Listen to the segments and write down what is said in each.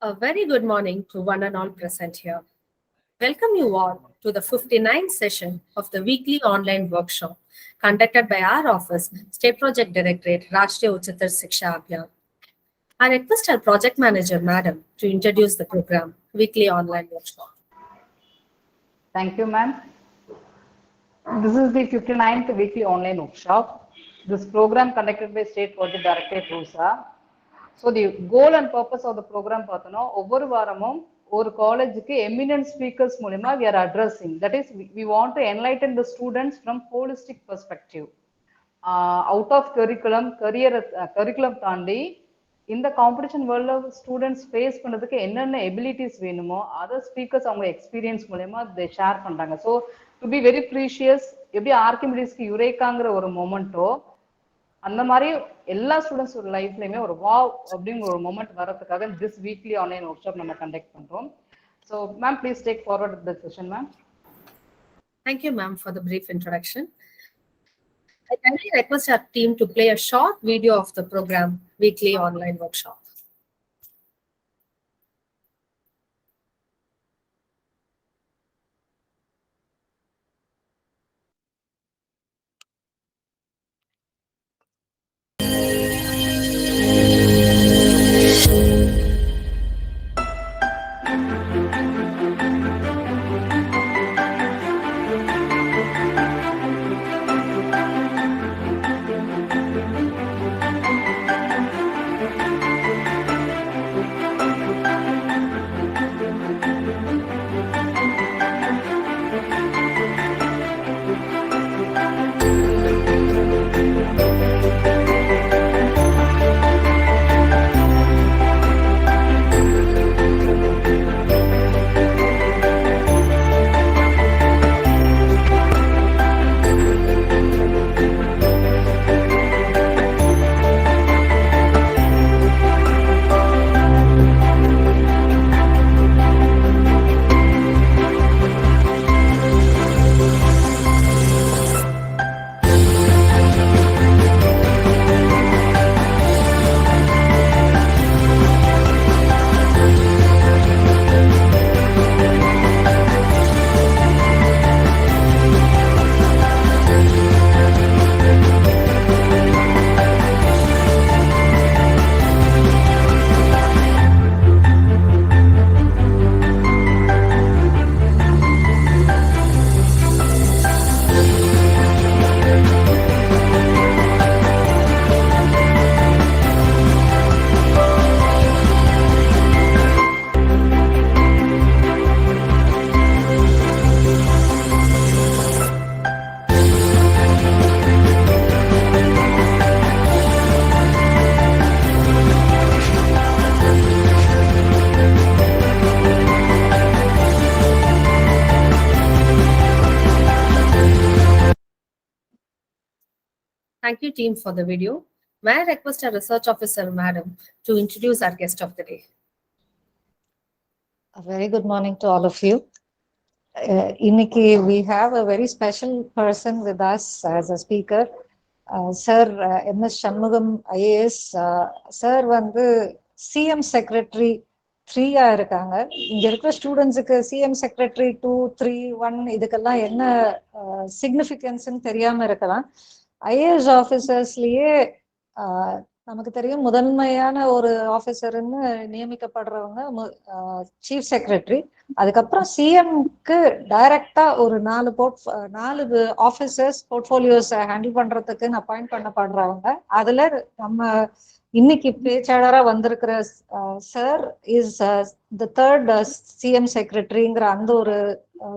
A very good morning to one and all present here. Welcome you all to the 59th session of the weekly online workshop conducted by our office, State Project Directorate, Rashtriya Uchitar Shiksha Abhiyan. I request our project manager, madam, to introduce the program, weekly online workshop. Thank you, ma'am. This is the 59th weekly online workshop. This program conducted by State Project Directorate, RUSA. So the goal and purpose of the program பார்த்தோம்னா ஒவ்வொரு வாரமும் ஒரு காலேஜுக்கு eminent speakers மூலமா we are addressing, that is we want to enlighten the students from holistic perspective, out of curriculum தாண்டி இந்த competition வேர்ல்ட்ல students face பண்றதுக்கு என்னென்ன எபிலிட்டிஸ் வேணுமோ அதர் ஸ்பீக்கர்ஸ் அவங்க எக்ஸ்பீரியன்ஸ் மூலமா they ஷேர் பண்றாங்க. So to be very precious, எப்படி ஆர்கிமிடிஸ்க்கு யுரேக்காங்கிற ஒரு மொமெண்ட்டோ அந்த மாதிரி எல்லா ஸ்டூடெண்ட்ஸ் ஒரு லைஃப்லயுமே ஒரு வாவ் அப்படிங்கிற ஒரு மொமெண்ட் வரதுக்காக this weekly online work shop நம்ம கண்டக்ட் பண்றோம். So ma'am please take forward the session ma'am. Thank you, ma'am, for the brief introduction. I kindly request our team to play a short video of the program, weekly online workshop. Thank you, team, for the video. May I request our research officer, madam, to introduce our guest of the day. A very good morning to all of you. Inniki, we have a very special person with us as a speaker. Sir MS Shanmugam, IAS. Sir வந்து CM Secretary 3 இருக்காங்க. இங்க இருக்கிற ஸ்டூடெண்ட்ஸுக்கு CM Secretary 2, 3, 1 இதுக்கெல்லாம் என்ன சிக்னிஃபிகன்ஸ்ன்னு தெரியாம இருக்கலாம். IAS ஆஃபீஸர்ஸ்லயே நமக்கு தெரியும் முதன்மையான ஒரு ஆஃபீஸர்னு நியமிக்கப்படுறவங்க சீஃப் செக்ரட்டரி. அதுக்கப்புறம் சிஎம்க்கு டைரக்டா ஒரு 4 ஆஃபீஸர்ஸ் போர்ட்ஃபோலியோஸ் ஹேண்டில் பண்றதுக்கு அப்பாயிண்ட் பண்ணப்படுறவங்க. அதுல நம்ம இன்னைக்கு பேச்சாளரா வந்திருக்கிற sir is the 3rd CM செக்ரட்டரிங்கிற அந்த ஒரு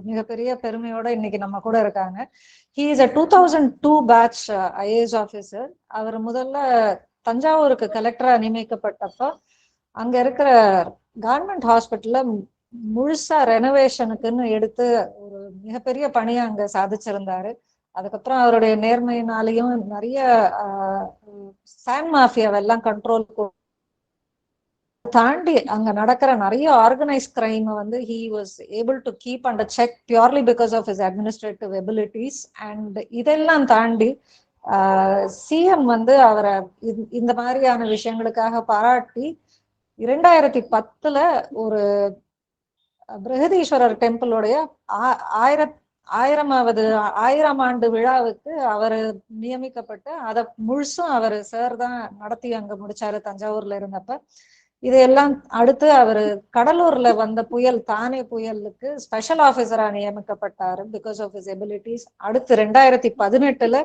மிகப்பெரிய பெருமையோட இன்னைக்கு நம்ம கூட இருக்காங்க. He is a 2002 batch IAS officer. அவர் முதல்ல தஞ்சாவூருக்கு கலெக்டரா நியமிக்கப்பட்டப்ப அங்க இருக்கிற கவர்மெண்ட் ஹாஸ்பிட்டல்ல முழுசா ரெனோவேஷனுக்குன்னு எடுத்து ஒரு மிகப்பெரிய பணியை அங்க சாதிச்சிருந்தாரு. அதுக்கப்புறம் அவருடைய நேர்மையினாலையும் நிறைய சாண்ட் மாஃபியாவெல்லாம் கண்ட்ரோல் தாண்டி அங்க நடக்கிற நிறைய ஆர்கனைஸ் கிரைம் வந்து he was able to keep under check purely because of his administrative abilities. and இதெல்லாம் தாண்டி சிஎம் வந்து அவரை இந்த மாதிரியான விஷயங்களுக்காக பாராட்டி 2010 ஒரு பிரகதீஸ்வரர் டெம்பிளோடைய 1000ஆம் ஆண்டு விழாவுக்கு அவர் நியமிக்கப்பட்டு அதை முழுசும் அவர் சார் தான் நடத்தி அங்க முடிச்சாரு தஞ்சாவூர்ல இருந்தப்ப. இதையெல்லாம் அடுத்து அவர் கடலூர்ல வந்த புயல், தானே புயலுக்கு ஸ்பெஷல் ஆபீசரா நியமிக்கப்பட்டாரு பிகாஸ் ஆஃப் ஹிஸ் எபிலிட்டிஸ். அடுத்து 2018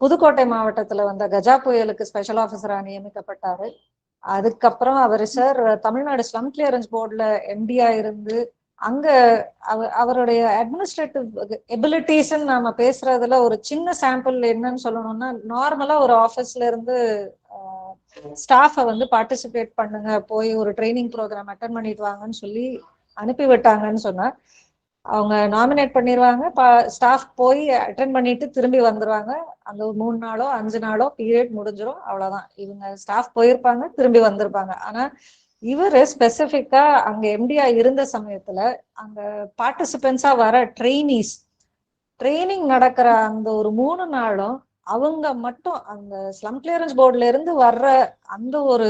புதுக்கோட்டை மாவட்டத்துல வந்த கஜா புயலுக்கு ஸ்பெஷல் ஆபீசரா நியமிக்கப்பட்டாரு. அதுக்கப்புறம் அவர் சார் தமிழ்நாடு ஸ்லம் கிளியரன்ஸ் போர்டுல எம்டியா இருந்து அங்க அவருடைய அட்மினிஸ்ட்ரேட்டிவ் எபிலிட்டிஸ் நாம பேசுறதுல ஒரு சின்ன சாம்பிள் என்னன்னு சொல்லணும்னா, நார்மலா ஒரு ஆபீஸ்ல இருந்து ஸ்டாஃபை வந்து பார்ட்டிசிபேட் பண்ணுங்க, போய் ஒரு ட்ரைனிங் ப்ரோக்ராம் அட்டன் பண்ணிட்டு வாங்கன்னு சொல்லி அனுப்பி விட்டாங்கன்னு சொன்னா, அவங்க நாமினேட் பண்ணிடுவாங்க, ஸ்டாஃப் போய் அட்டன் பண்ணிட்டு திரும்பி வந்துருவாங்க. அந்த 3 நாளோ 5 நாளோ பீரியட் முடிஞ்சிடும், அவ்வளவுதான். இவங்க ஸ்டாஃப் போயிருப்பாங்க, திரும்பி வந்திருப்பாங்க. ஆனா இவரு ஸ்பெசிபிக்கா அங்க எம்டியா இருந்த சமயத்துல அங்க பார்ட்டிசிபென்ட்ஸா வர ட்ரைனிங் நடக்கிற அந்த ஒரு 3 நாளும் அவங்க மட்டும் அந்த ஸ்லம் கிளியரன்ஸ் போர்டுல இருந்து வர்ற அந்த ஒரு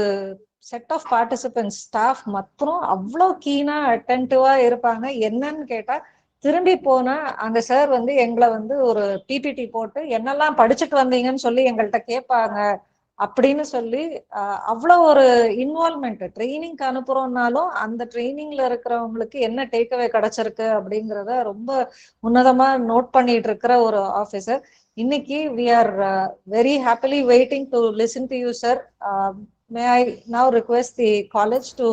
செட் ஆஃப் பார்ட்டிசிபென்ட்ஸ் ஸ்டாஃப் மட்டும் அவ்வளோ கீனா அட்டென்டிவா இருப்பாங்க. என்னன்னு கேட்டா, திரும்பி போனா அந்த சார் வந்து எங்களை வந்து ஒரு பிபிடி போட்டு என்னெல்லாம் படிச்சுட்டு வந்தீங்கன்னு சொல்லி எங்கள்கிட்ட கேட்பாங்க அப்படின்னு சொல்லி அவ்வளோ ஒரு இன்வால்மெண்ட். ட்ரைனிங்க்கு அனுப்புறோம்னாலும் அந்த ட்ரைனிங்ல இருக்கிறவங்களுக்கு என்ன டேக்அவே கிடைச்சிருக்கு அப்படிங்கிறத ரொம்ப உன்னதமா நோட் பண்ணிட்டு இருக்கிற ஒரு ஆஃபீஸர். இன்னைக்கு we are very happily waiting to listen to you, sir. May I now request the college to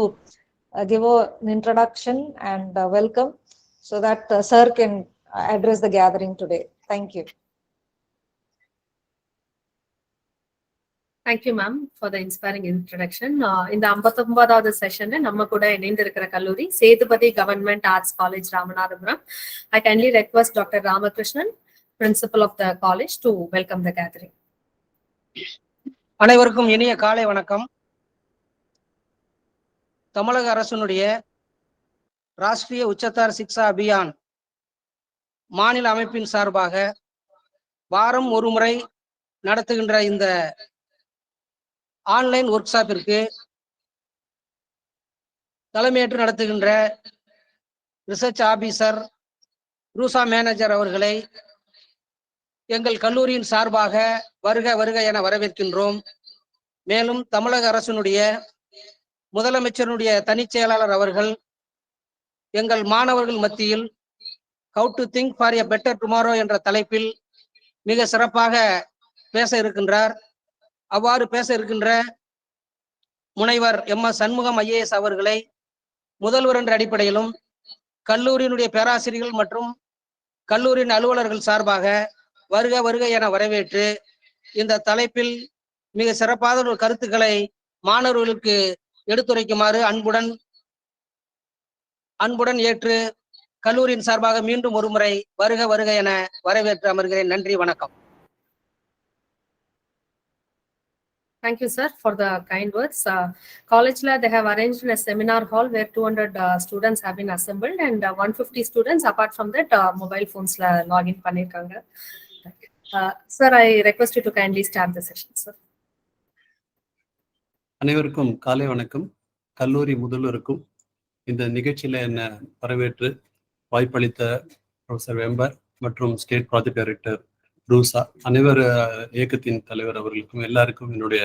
give an introduction and welcome so that sir can address the gathering today. Thank you. Thank you, ma'am, for the inspiring introduction. இந்த 59வது செஷன்ல நம்ம கூட இணைந்து இருக்கிற கல்லூரி Sethupathi government arts college Ramanathapuram. I kindly request Dr. Ramakrishnan, principal of the college, to welcome the gathering. அனைவருக்கும் இனிய காலை வணக்கம். தமிழக அரசினுடைய ராஷ்டிரிய உச்சத்தார் சிக்ஷா அபியான் மாநில அமைப்பின் சார்பாக வாரம் ஒரு முறை நடத்துகின்ற இந்த ஆன்லைன் ஒர்க் ஷாப்பிற்கு தலைமையேற்று நடத்துகின்ற ரிசர்ச் ஆபீசர் ரூசா மேனேஜர் அவர்களை எங்கள் கல்லூரியின் சார்பாக வருக வருக என வரவேற்கின்றோம். மேலும் தமிழக அரசினுடைய முதலமைச்சருடைய தனிச் செயலாளர் அவர்கள் எங்கள் மாணவர்கள் மத்தியில் how to think for a better tomorrow என்ற தலைப்பில் மிக சிறப்பாக பேச இருக்கின்றார். அவ்வாறு பேச இருக்கின்ற முனைவர் MS சண்முகம் IAS அவர்களை முதல்வர் என்ற அடிப்படையிலும் கல்லூரியினுடைய பேராசிரியர்கள் மற்றும் கல்லூரியின் அலுவலர்கள் சார்பாக வருக வருக என வரவேற்று இந்த தலைப்பில் மிக சிறப்பான ஒரு கருத்துக்களை மாணவர்களுக்கு எடுத்துரைக்குமாறு அன்புடன் ஏற்று கல்லூரியின் சார்பாக மீண்டும் ஒரு முறை வருக வருக என வரவேற்று அமர்கிறேன். நன்றி, வணக்கம். Thank you, sir, for the kind words. College they have arranged a seminar hall where 200 students have been assembled and 150 students apart from that mobile phones login பண்ணிருக்காங்க. Sir, I request you to kindly start the session, sir. அனைவருக்கும் காலை வணக்கம். கல்லூரி முதல்வருக்கும் இந்த நிகழ்ச்சியில என்ன வரவேற்று வாய்ப்பளித்த ப்ரொஃபசர் வெம்பர் மற்றும் ஸ்டேட் ப்ராஜெக்ட் டைரக்டர் ரூசா, அனைவர் இயக்கத்தின் தலைவர் அவர்களுக்கும் எல்லாருக்கும் என்னுடைய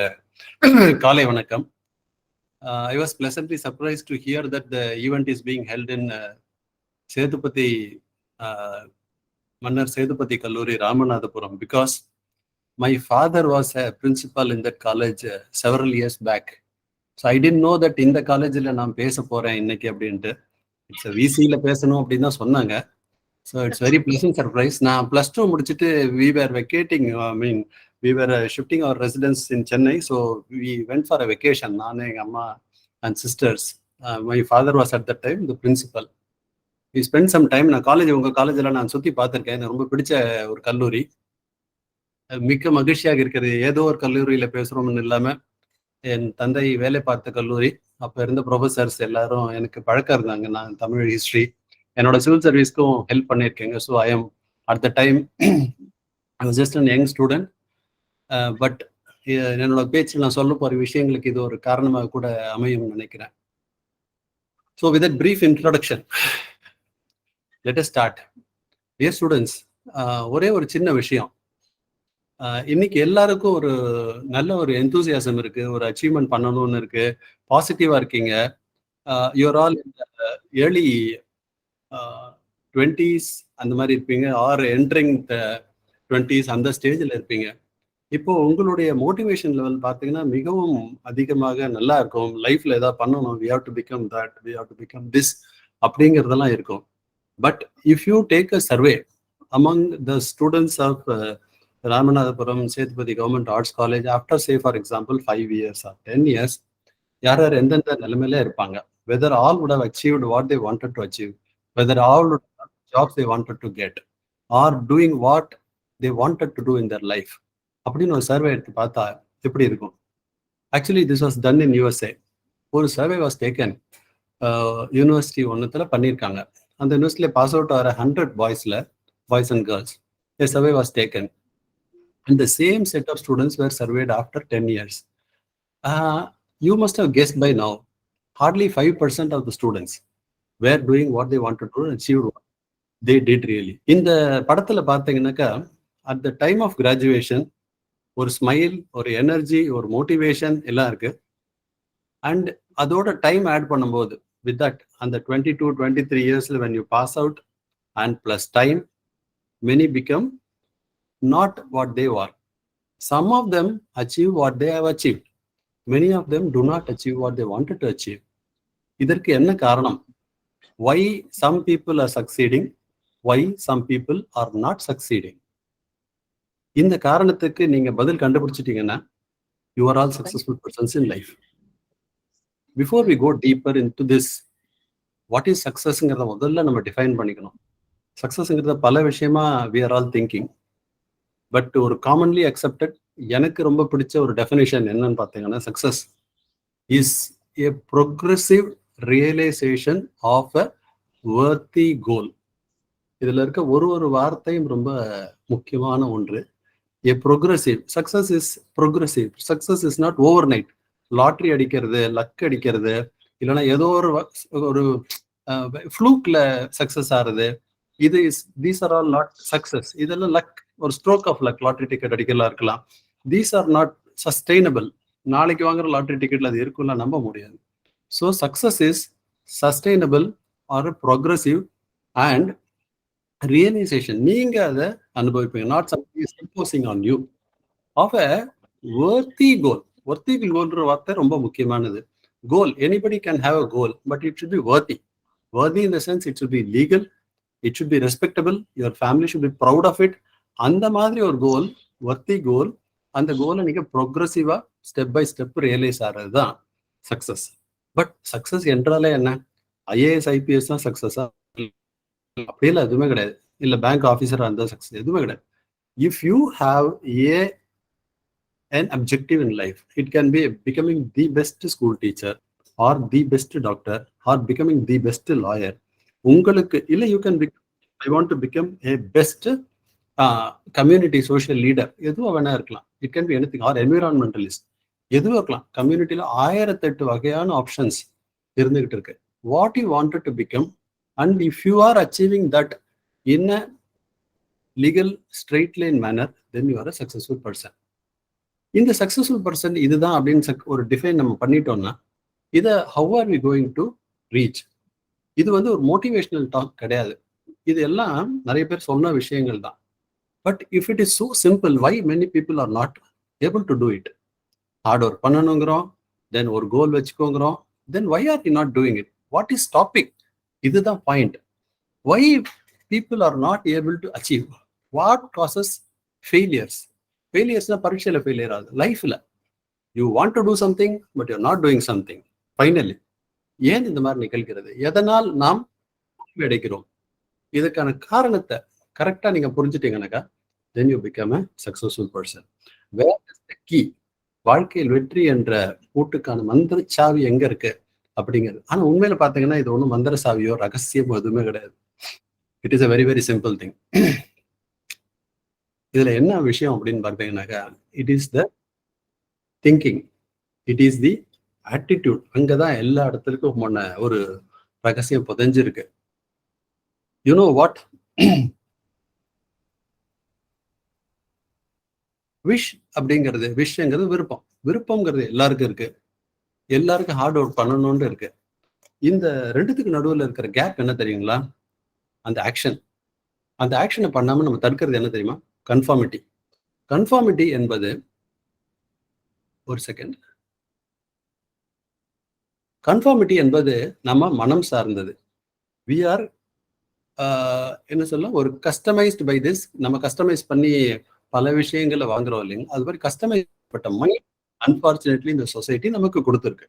காலை வணக்கம். I was pleasantly surprised to hear that the event is being held in Sethupathi மன்னர் சேதுபதி கல்லூரி Ramanathapuram because my father was a principal in that college several years back. So I didn't know that இந்த காலேஜில் நான் பேச போறேன் இன்னைக்கு அப்படின்ட்டு. இட்ஸ் விசியில் பேசணும் அப்படின்னு தான் சொன்னாங்க. So it's very pleasant surprise. நான் +2 முடிச்சுட்டு we were vacating, we were shifting our residence in Chennai. So we went for a vacation, நான், எங்கள் அம்மா and sisters. My father was at that time the principal. We spent some time. நான் உங்கள் காலேஜில் நான் சுற்றி பார்த்துருக்கேன். எனக்கு ரொம்ப பிடிச்ச ஒரு கல்லூரி. மிக்க மகிழ்ச்சியாக இருக்கிறது. ஏதோ ஒரு கல்லூரியில் பேசுகிறோம்னு இல்லாமல் என் தந்தை வேலை பார்த்த கல்லூரி. அப்போ இருந்த ப்ரொஃபஸர்ஸ் எல்லாரும் எனக்கு பழக்கம் இருந்தாங்க. நான் தமிழ் ஹிஸ்ட்ரி என்னோட சிவில் சர்வீஸ்க்கும் ஹெல்ப் பண்ணியிருக்கேங்க. So I am at the time I was just an young student. But என்னோட பேச்சில் நான் சொல்ல போகிற விஷயங்களுக்கு இது ஒரு காரணமாக கூட அமையும்னு நினைக்கிறேன். So with that brief introduction, let us start. Dear students, ஒரே ஒரு சின்ன விஷயம். இன்னைக்கு எல்லாருக்கும் ஒரு நல்ல ஒரு எந்தூசியாசம் இருக்கு, ஒரு அச்சீவ்மெண்ட் பண்ணணும்னு இருக்கு, பாசிட்டிவா இருக்கீங்க. யூஆர் ஆல் ஏர்லி 20s அந்த மாதிரி இருப்பீங்க, ஆர் என்ட்ரிங் த 20s அந்த ஸ்டேஜில் இருப்பீங்க. இப்போ உங்களுடைய மோட்டிவேஷன் லெவல் பார்த்தீங்கன்னா மிகவும் அதிகமாக நல்லா இருக்கும். லைஃப்ல ஏதாவது பண்ணணும், we have to become that, we have to become this அப்படிங்கிறதெல்லாம் இருக்கும். But if you take a survey among the students of Ramanathapuram Sethupathi Government Arts College after, say for example, 5 years or 10 years, யார் யார் எந்தெந்த நிலைமையில இருப்பாங்க, whether all would have achieved what they wanted to achieve, whether all would have jobs they wanted to get, or doing what they wanted to do in their life, அப்படின்னு ஒரு survey எடுத்து பார்த்தா எப்படி இருக்கும்? Actually this was done in USA. ஒரு survey was taken, university ஒன்றுத்துல பண்ணியிருக்காங்க. அந்த யூனிவர்சிட்டியில பாஸ் அவுட் ஆகிற 100 boys and girls, a survey was taken, and the same set of students were surveyed after 10 years. You must have guessed by now, hardly 5% of the students were doing what they wanted to achieve what they did really. இந்த படத்துல பார்த்தீங்கன்னாக்கா, at the time of graduation, ஒரு smile, ஒரு energy, ஒரு motivation எல்லாம் இருக்கு. And அதோட time add பண்ணும்போது with that, அந்த 22-23 years when you pass out and plus time, many become not what they were. Some of them achieve what they have achieved. Many of them do not achieve what they wanted to achieve. இதற்கு என்ன காரணம்? Why some people are succeeding? Why some people are not succeeding? இந்த காரணத்துக்கு நீங்க பதில் கண்டுபிடிச்சிட்டீங்கன்னா, you are all successful persons in life. Before we go deeper into this, what is successங்கிறத முதல்ல நம்ம define பண்ணிக்கணும். சக்ஸஸ்ங்கிறத பல விஷயமா we are all thinking, but ஒரு காமன்லி அக்செப்டட், எனக்கு ரொம்ப பிடிச்ச ஒரு டெஃபினேஷன் என்னன்னு பார்த்தீங்கன்னா, success is a progressive realization of a worthy goal. இதுல இருக்க ஒரு வார்த்தையும் ரொம்ப முக்கியமான ஒன்று. A progressive success is progressive. Success is not overnight. Lottery அடிக்கிறது, லக் அடிக்கிறது, இல்லைன்னா ஏதோ ஒரு ஃப்ளூக்ல சக்சஸ் ஆகுது, இது these are all not success. இதெல்லாம் லக், ஒரு stroke of luck, lottery ticket அடிக்கலாம் இருக்கலாம். These are not sustainable. நாளைக்கு வாங்குற லாட்ரி டிக்கெட்ல அது இருக்கும்லாம் நம்ப முடியாது. So success is sustainable or progressive and realisation. நீங்க அதை அனுபவிப்பீங்க, not something is imposing on you, of a worthy goal. Worthy கோல்ன்ற வார்த்தை ரொம்ப முக்கியமானது. Goal, anybody can have a goal, but it should be worthy. Worthy in the sense it should be legal, it should be respectable, your family should be proud of it. அந்த மாதிரி ஒரு goal, worthy goal. அந்த கோலை நீங்க ப்ரோக்ரஸிவா step by step realise ஆகிறது தான் success. But success என்றாலே என்ன? IAS IPS தான் சக்சஸா? அப்படியெல்லாம் எதுவுமே கிடையாது. இல்ல பேங்க் ஆஃபீஸரா இருந்தா சக்சஸ், எதுவுமே கிடையாது. If you have an objective in life, it can be becoming the best school teacher or the best doctor or becoming the best lawyer. உங்களுக்கு இல்ல, you can become, I want to become a best community social leader, எதுவும் வேணா இருக்கலாம். It can be anything, or environmentalist, எதுவும் இருக்கலாம். கம்யூனிட்டியில 1008 வகையான options இருந்துகிட்டு இருக்கு. What you wanted to become, and if you are achieving that in a legal straight line manner, then you are a successful person. இந்த successful person இதுதான் அப்படின்னு ஒரு define நம்ம பண்ணிட்டோம்னா, இதை how are we going to reach? இது வந்து ஒரு மோட்டிவேஷனல் டாக் கிடையாது. இது எல்லாம் நிறைய பேர் சொன்ன விஷயங்கள் தான். But if it is so simple, why many people are not able to do it? Hard work பண்ணணுங்கிறோம், தென் ஒரு கோல் வச்சுக்கோங்கிறோம், then why are you not doing it? What is topic? இதுதான் point. Why people are not able to achieve? What causes failures? ஃபெயிலியர்ஸ்னா பரீட்சையில் failure ஆகுது, லைஃப்ல you want to do something but you not doing something. Finally ஏன் இந்த மாதிரி நிகழ்கிறது? எதனால் நாம் அடைக்கிறோம்? இதுக்கான காரணத்தை கரெக்டா நீங்க புரிஞ்சுட்டீங்கன்னாக்கா, then you become a successful person. Where is the key? வாழ்க்கையில் வெற்றி என்ற பூட்டுக்கான மந்திர சாவி எங்க இருக்கு அப்படிங்கிறது. ஆனா உண்மையில பாத்தீங்கன்னா இது ஒன்றும் மந்திர சாவியோ ரகசியமோ எதுவுமே கிடையாது. It is a very very simple thing. இதுல என்ன விஷயம் அப்படின்னு பார்த்தீங்கன்னாக்கா, it is the thinking, it is the attitude. அங்கதான் எல்லா இடத்துக்கும் ஒரு ரகசியம் புதைஞ்சிருக்கு. You know what? விஷ் அப்படிங்கிறது, விஷங்கிறது விருப்பம். விருப்பம்ங்கிறது எல்லாருக்கும் இருக்கு. எல்லாருக்கும் ஹார்ட் ஒர்க் பண்ணணும்னு இருக்கு. இந்த ரெண்டுத்துக்கு நடுவில் இருக்கிற கேப் என்ன தெரியுங்களா? அந்த ஆக்ஷன். அந்த ஆக்ஷனை பண்ணாம நம்ம தடுக்கிறது என்ன தெரியுமா? கன்ஃபார்மிட்டி. கன்ஃபார்மிட்டி என்பது, ஒரு செகண்ட், கன்ஃபார்மிட்டி என்பது நம்ம மனம் சார்ந்தது. வி ஆர் என்ன சொல்ல, ஒரு கஸ்டமைஸ்டு பை திஸ். நம்ம கஸ்டமைஸ் பண்ணி பல விஷயங்களை வாங்குறோம் இல்லைங்க. அது மாதிரி கஸ்டமைஸ் பட்ட மைண்ட் அன்பார்ச்சுனேட்லி இந்த சொசைட்டி நமக்கு கொடுத்துருக்கு.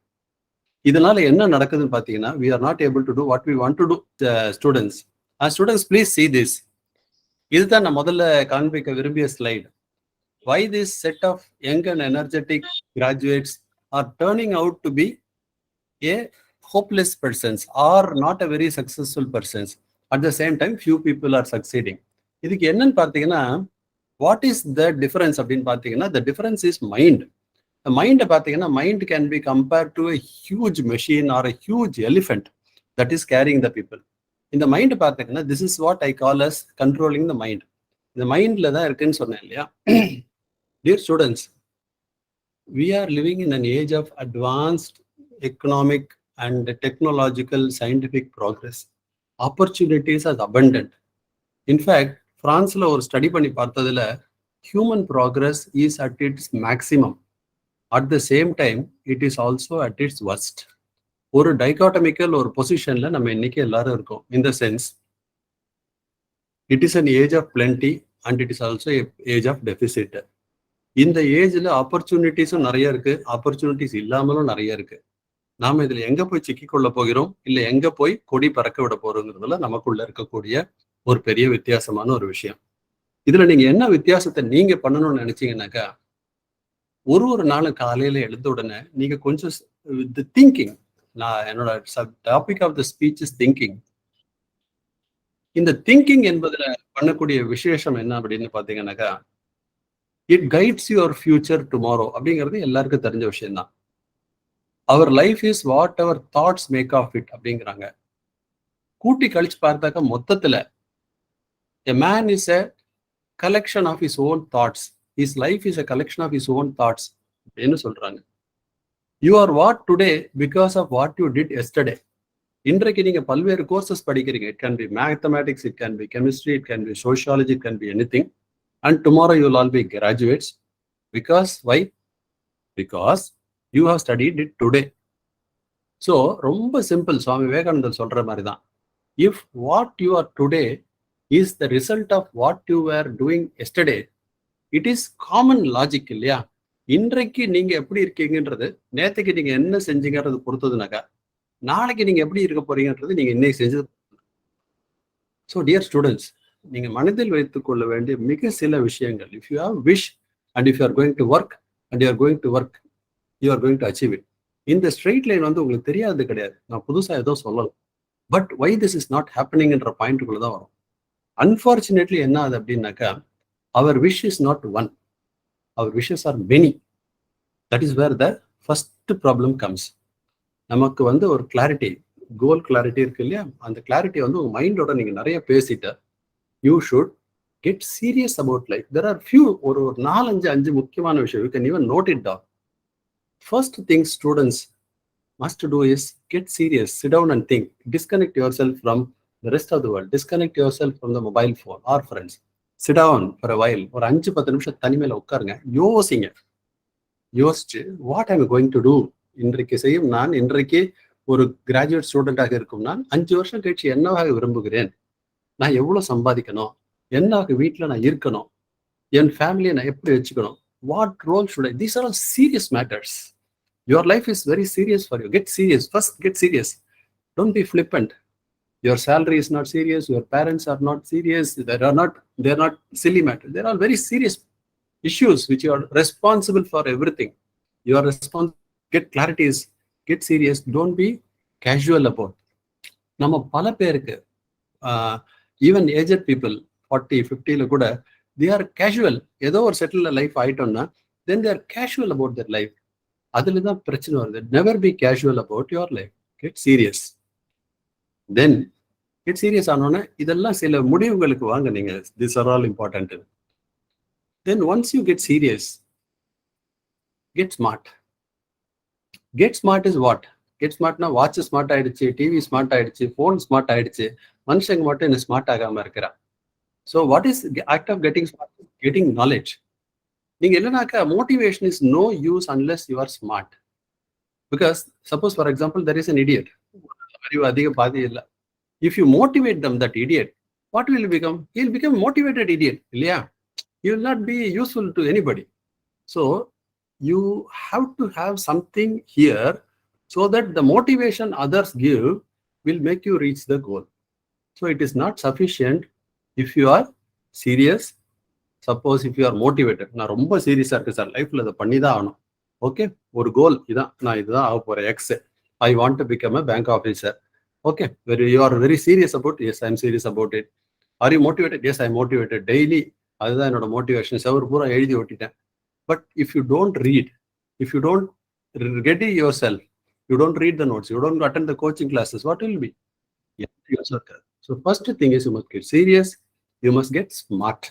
இதனால என்ன நடக்குதுன்னு பாத்தீங்கன்னா, we are not able to do what we want to do. Students, students, please see this. இதுதான் நான் முதல்ல காண்பிக்க விரும்பிய slide. Why this set of young and energetic graduates are turning out to be a hopeless persons or not a very successful persons. At the same time, few people are succeeding. இதுக்கு என்னன்னு பார்த்தீங்கன்னா, what is the difference அப்படின்னு பார்த்தீங்கன்னா, the difference is mind. The mind பார்த்தீங்கன்னா, mind can be compared to a huge machine or a huge elephant that is carrying the people. இந்த mind பார்த்தீங்கன்னா, this is what I call as controlling the mind. இந்த மைண்ட்ல தான் இருக்குன்னு சொன்னேன் இல்லையா? Dear students, we are living in an age of advanced economic and technological scientific progress. Opportunities are abundant. In fact, பிரான்ஸ்ல ஒரு ஸ்டடி பண்ணி பார்த்ததுல human progress is at its maximum. At the same time, it is also at its worst. ஒரு டைகாட்டமிக்கல் ஒரு பொசிஷன்ல நம்ம இன்னைக்கு எல்லாரும் இருக்கோம். In the sense, it is an age of plenty and it is also an age of deficit. இந்த ஏஜ்ல ஆப்பர்ச்சுனிட்டிஸும் நிறைய இருக்கு, ஆப்பர்ச்சுனிட்டிஸ் இல்லாமலும் நிறைய இருக்கு. நாம இதுல எங்க போய் சிக்கிக்கொள்ள போகிறோம், இல்ல எங்க போய் கொடி பறக்க விட போறோங்கிறதுல நமக்குள்ள இருக்கக்கூடிய ஒரு பெரிய வித்தியாசமான ஒரு விஷயம். இதுல நீங்க என்ன வித்தியாசத்தை நீங்க பண்ணணும்னு நினைச்சீங்கன்னாக்கா, ஒரு நாளும் காலையில எழுந்த உடனே நீங்க கொஞ்சம் திங்கிங், நான் என்னோட topic of the speech is thinking. இந்த திங்கிங் என்பதுல பண்ணக்கூடிய விசேஷம் என்ன அப்படின்னு பாத்தீங்கன்னாக்கா, it guides your future tomorrow அப்படிங்கிறது எல்லாருக்கும் தெரிஞ்ச விஷயம் தான். Our life is what our thoughts make of it அப்படிங்கிறாங்க. கூட்டி கழிச்சு பார்த்தாக்கா மொத்தத்துல a man is a collection of his own thoughts. His life is a collection of his own thoughts அப்படின்னு சொல்றாங்க. You are what today because of what you did yesterday. இன்றைக்கு நீங்க பல்வேறு கோர்சஸ் படிக்கிறீங்க. It can be mathematics, it can be chemistry, it can be sociology, it can be anything. And tomorrow you will all be graduates. Because why? Because you have studied it today. So ரொம்ப simple. சுவாமி விவேகானந்தர் சொல்ற மாதிரி தான். If what you are today is the result of what you were doing yesterday, it is common logic இல்லையா? இன்றைக்கு நீங்க எப்படி இருக்கீங்கன்றது நேற்றுக்கு நீங்க என்ன செஞ்சீங்கன்றது பொறுத்ததுனாக்கா, நாளைக்கு நீங்க எப்படி இருக்க போறீங்கன்றது நீங்க இன்னைக்கு செஞ்சது. ஸோ டியர் ஸ்டூடெண்ட்ஸ், நீங்க மனதில் வைத்துக் கொள்ள வேண்டிய மிக சில விஷயங்கள். If you have wish and if you are going to work and you are going to work, you are going to achieve it. இந்த ஸ்ட்ரெயிட் லைன் வந்து உங்களுக்கு தெரியாது கிடையாது. நான் புதுசா ஏதோ சொல்லலாம். But why this is not ஹேப்பனிங்ன்ற பாயிண்ட்டுக்குள்ள தான் வரும். அன்பார்ச்சுனேட்லி என்ன ஆகுது அப்படின்னாக்கா, our wish is not one, our wishes are many. That is where the first problem comes. நமக்கு வந்து ஒரு கிளாரிட்டி, கோல் கிளாரிட்டி இருக்கு இல்லையா? அந்த கிளாரிட்டி வந்து உங்க மைண்டோட நீங்க நிறைய பேசிட்டு, you should get serious about life. There are few, ஒரு 4-5 முக்கியமான விஷயம். You can even note it down. First thing students must do is get serious, sit down and think, disconnect yourself from the rest of the world, disconnect yourself from the mobile phone or friends, sit down for a while. ஒரு 5-10 நிமிஷம் தனிமையில உட்காருங்க, யோசிங்க. யோசிச்சு what I am going to do, இன்றைக்கு செய்யும் நான், இன்றைக்கு ஒரு கிராஜுவேட் ஸ்டூடெண்டாக இருக்கும் நான் 5 வருஷம் கழிச்சு என்னவாக விரும்புகிறேன், நான் எவ்வளவு சம்பாதிக்கணும், என்னவாக வீட்டில் நான் இருக்கணும், என் ஃபேமிலியை நான் எப்படி வச்சுக்கணும், what role should I. These are all serious matters. Your life is very serious for you. Get serious. First, get serious. Don't be flippant. Your salary is not serious. Your parents are not serious. They're not silly matters. They're all very serious issues which you are responsible for everything. You are responsible. Get clarity. Get serious. Don't be casual about. நம்ம பல பேருக்கு, even aged people 40-50 கூட, they are casual. ஏதோ ஒரு settle life ஆயிட்டோம்னா, then they are casual about their life. அதுல தான் பிரச்சனை வருது. Never be casual about your life. Get serious. Then get serious ஆனோன்னா இதெல்லாம் சில முடிவுகளுக்கு வாங்க நீங்க. This are all important. Then once you get serious, get smart. Get smart is what? Get ஸ்மார்ட்னா வாட்ச் ஸ்மார்ட் ஆயிடுச்சு, டிவி ஸ்மார்ட் ஆயிடுச்சு, phone smart ஆயிடுச்சு, மனுஷங்க மட்டும் என்ன ஸ்மார்ட் ஆகாம இருக்கிறான். So what is act of getting smart? Getting knowledge. நீங்க இல்லைனாக்கா motivation is no use unless you are smart. Because suppose for example there is an idiot, அறிவு அதிக பாதி இல்லை. If you motivate them that idiot, what will become? He will become motivated idiot இல்லையா? He will not be useful to anybody. So you have to have something here so that the motivation others give will make you reach the goal. So it is not sufficient if you are serious. Suppose if you are motivated, நான் ரொம்ப சீரியஸா இருக்கு sir, லைஃப்ல அதை பண்ணி தான் ஆகணும். Okay, ஒரு கோல் இதான், நான் இதுதான் ஆக போறேன், X, I want to become a bank officer. Okay, you are very serious about it. Yes, I am serious about it. Are you motivated? Yes, I am motivated. Daily அதுதான் என்னோட மோட்டிவேஷன். செவர் பூரா எழுதி ஓட்டிட்டேன். But if you don't read, if you don't get it yourself, you don't read the notes, you don't attend the coaching classes, what will be? So first thing is you must get serious, you must get smart.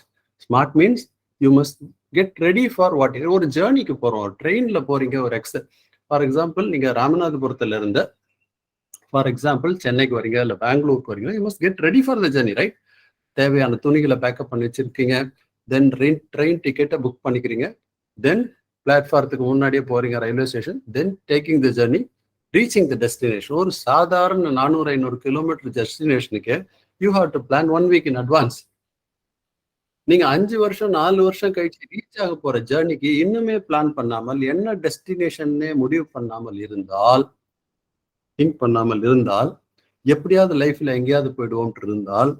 Smart means you must get ready for what. ஒரு ஜேர்னிக்கு போகிறோம், ஒரு ட்ரெயினில் போறீங்க, ஒரு for example நீங்கள் ராமநாதபுரத்துல இருந்து for example சென்னைக்கு வரீங்க, இல்லை பெங்களூருக்கு வரீங்க, you must get ready for the journey, right? தேவையான துணிகளை பேக்கப் பண்ணி வச்சிருக்கீங்க. தென் ட்ரெயின் டிக்கெட்டை புக் பண்ணிக்கிறீங்க. தென் பிளாட்ஃபார்த்துக்கு முன்னாடியே போறீங்க railway station. Then taking the journey, reaching the destination. ஒரு சாதாரண 400-500 கிலோமீட்டர் டெஸ்டினேஷனுக்கு you have to plan 1 week in advance. நீங்க 5 வருஷம் 4 வருஷம் கழிச்சு ரீச் ஆக போற ஜேர்னிக்கு இன்னுமே பிளான் பண்ணாமல், என்ன டெஸ்டினேஷன்னே முடிவு பண்ணாமல் இருந்தால், திங்க் பண்ணாமல் இருந்தால், எப்படியாவது லைஃப்ல எங்கேயாவது போயிடுவோம் இருந்தால்,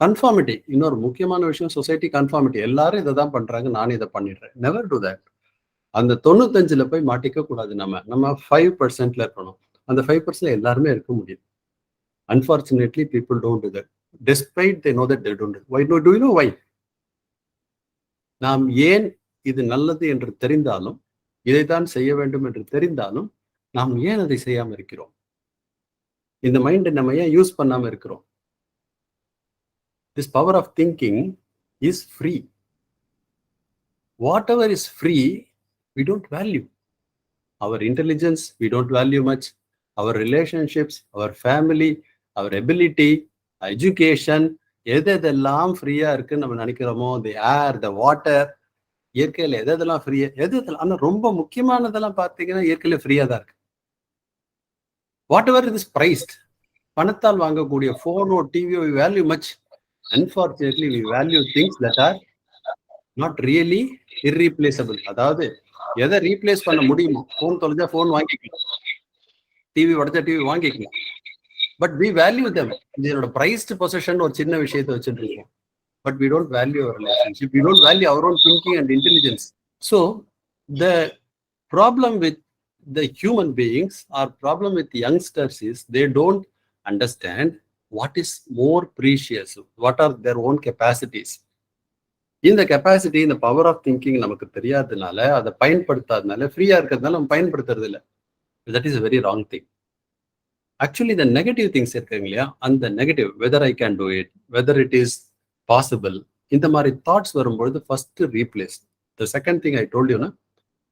கன்ஃபார்மிட்டி. இன்னொரு முக்கியமான விஷயம், சொசைட்டி கன்ஃபார்மிட்டி. எல்லாரும் இதை தான் பண்றாங்க, நானும் இதை பண்ணிடுறேன். Never to that. அந்த 95ல போய் மாட்டிக்க கூடாது. நம்ம 5%ல இருக்கணும். அந்த 5% எல்லாருமே இருக்க முடியும். Unfortunately people don't do that. Despite they know that they don't do. Why do you know why? நாம் ஏன் இது நல்லது என்று தெரிந்தாலும், இதைத்தான் செய்ய வேண்டும் என்று தெரிந்தாலும், நாம் ஏன் அதை செய்யாம இருக்கிறோம்? இந்த மைண்டை நம்ம ஏன் யூஸ் பண்ணாம இருக்கிறோம்? This power of thinking is free. Whatever is free, we don't value. Our intelligence, we don't value much. Our relationships, our family, our ability, education, எதெல்லாம் ஃப்ரீயா இருக்குன்னு நம்ம நினைக்கிறோமோ, the air, the water, இயற்கையில எதெல்லாம் ஃப்ரீயா, ஆனா ரொம்ப முக்கியமானதெல்லாம் பார்த்தீங்கன்னா இயற்கையில ஃப்ரீயா தான் இருக்கு. Whatever is priced, பணத்தால் வாங்கக்கூடிய போனோ டிவியோ we value much. Unfortunately, we value things that are not really irreplaceable. அதாவது எதை ரீப்ளேஸ் பண்ண முடியுமோ, போன் தொலைஞ்சா போன் வாங்கிக்கலாம், டிவி உடஞ்சா டிவி வாங்கிக்கலாம். But we value them. இதோட priced possession ஒரு சின்ன விஷயத்தை வச்சுட்டு இருக்கோம். But we don't value our relationship. We don't value our own thinking and intelligence. So the problem with the human beings or problem with the youngsters is they don't understand what is more precious, what are their own capacities. இந்த capacity, இந்த power of thinking நமக்கு தெரியாததுனால, அதை பயன்படுத்தாதனால, ஃப்ரீயா இருக்கிறதுனால நம்ம பயன்படுத்துறது இல்லை. That is a very wrong thing. Actually இந்த நெகட்டிவ் திங்ஸ் இருக்குங்க இல்லையா, அந்த negative, whether I can do it, whether it is possible, இந்த மாதிரி தாட்ஸ் வரும்பொழுது first replace. The second thing I told யூனா,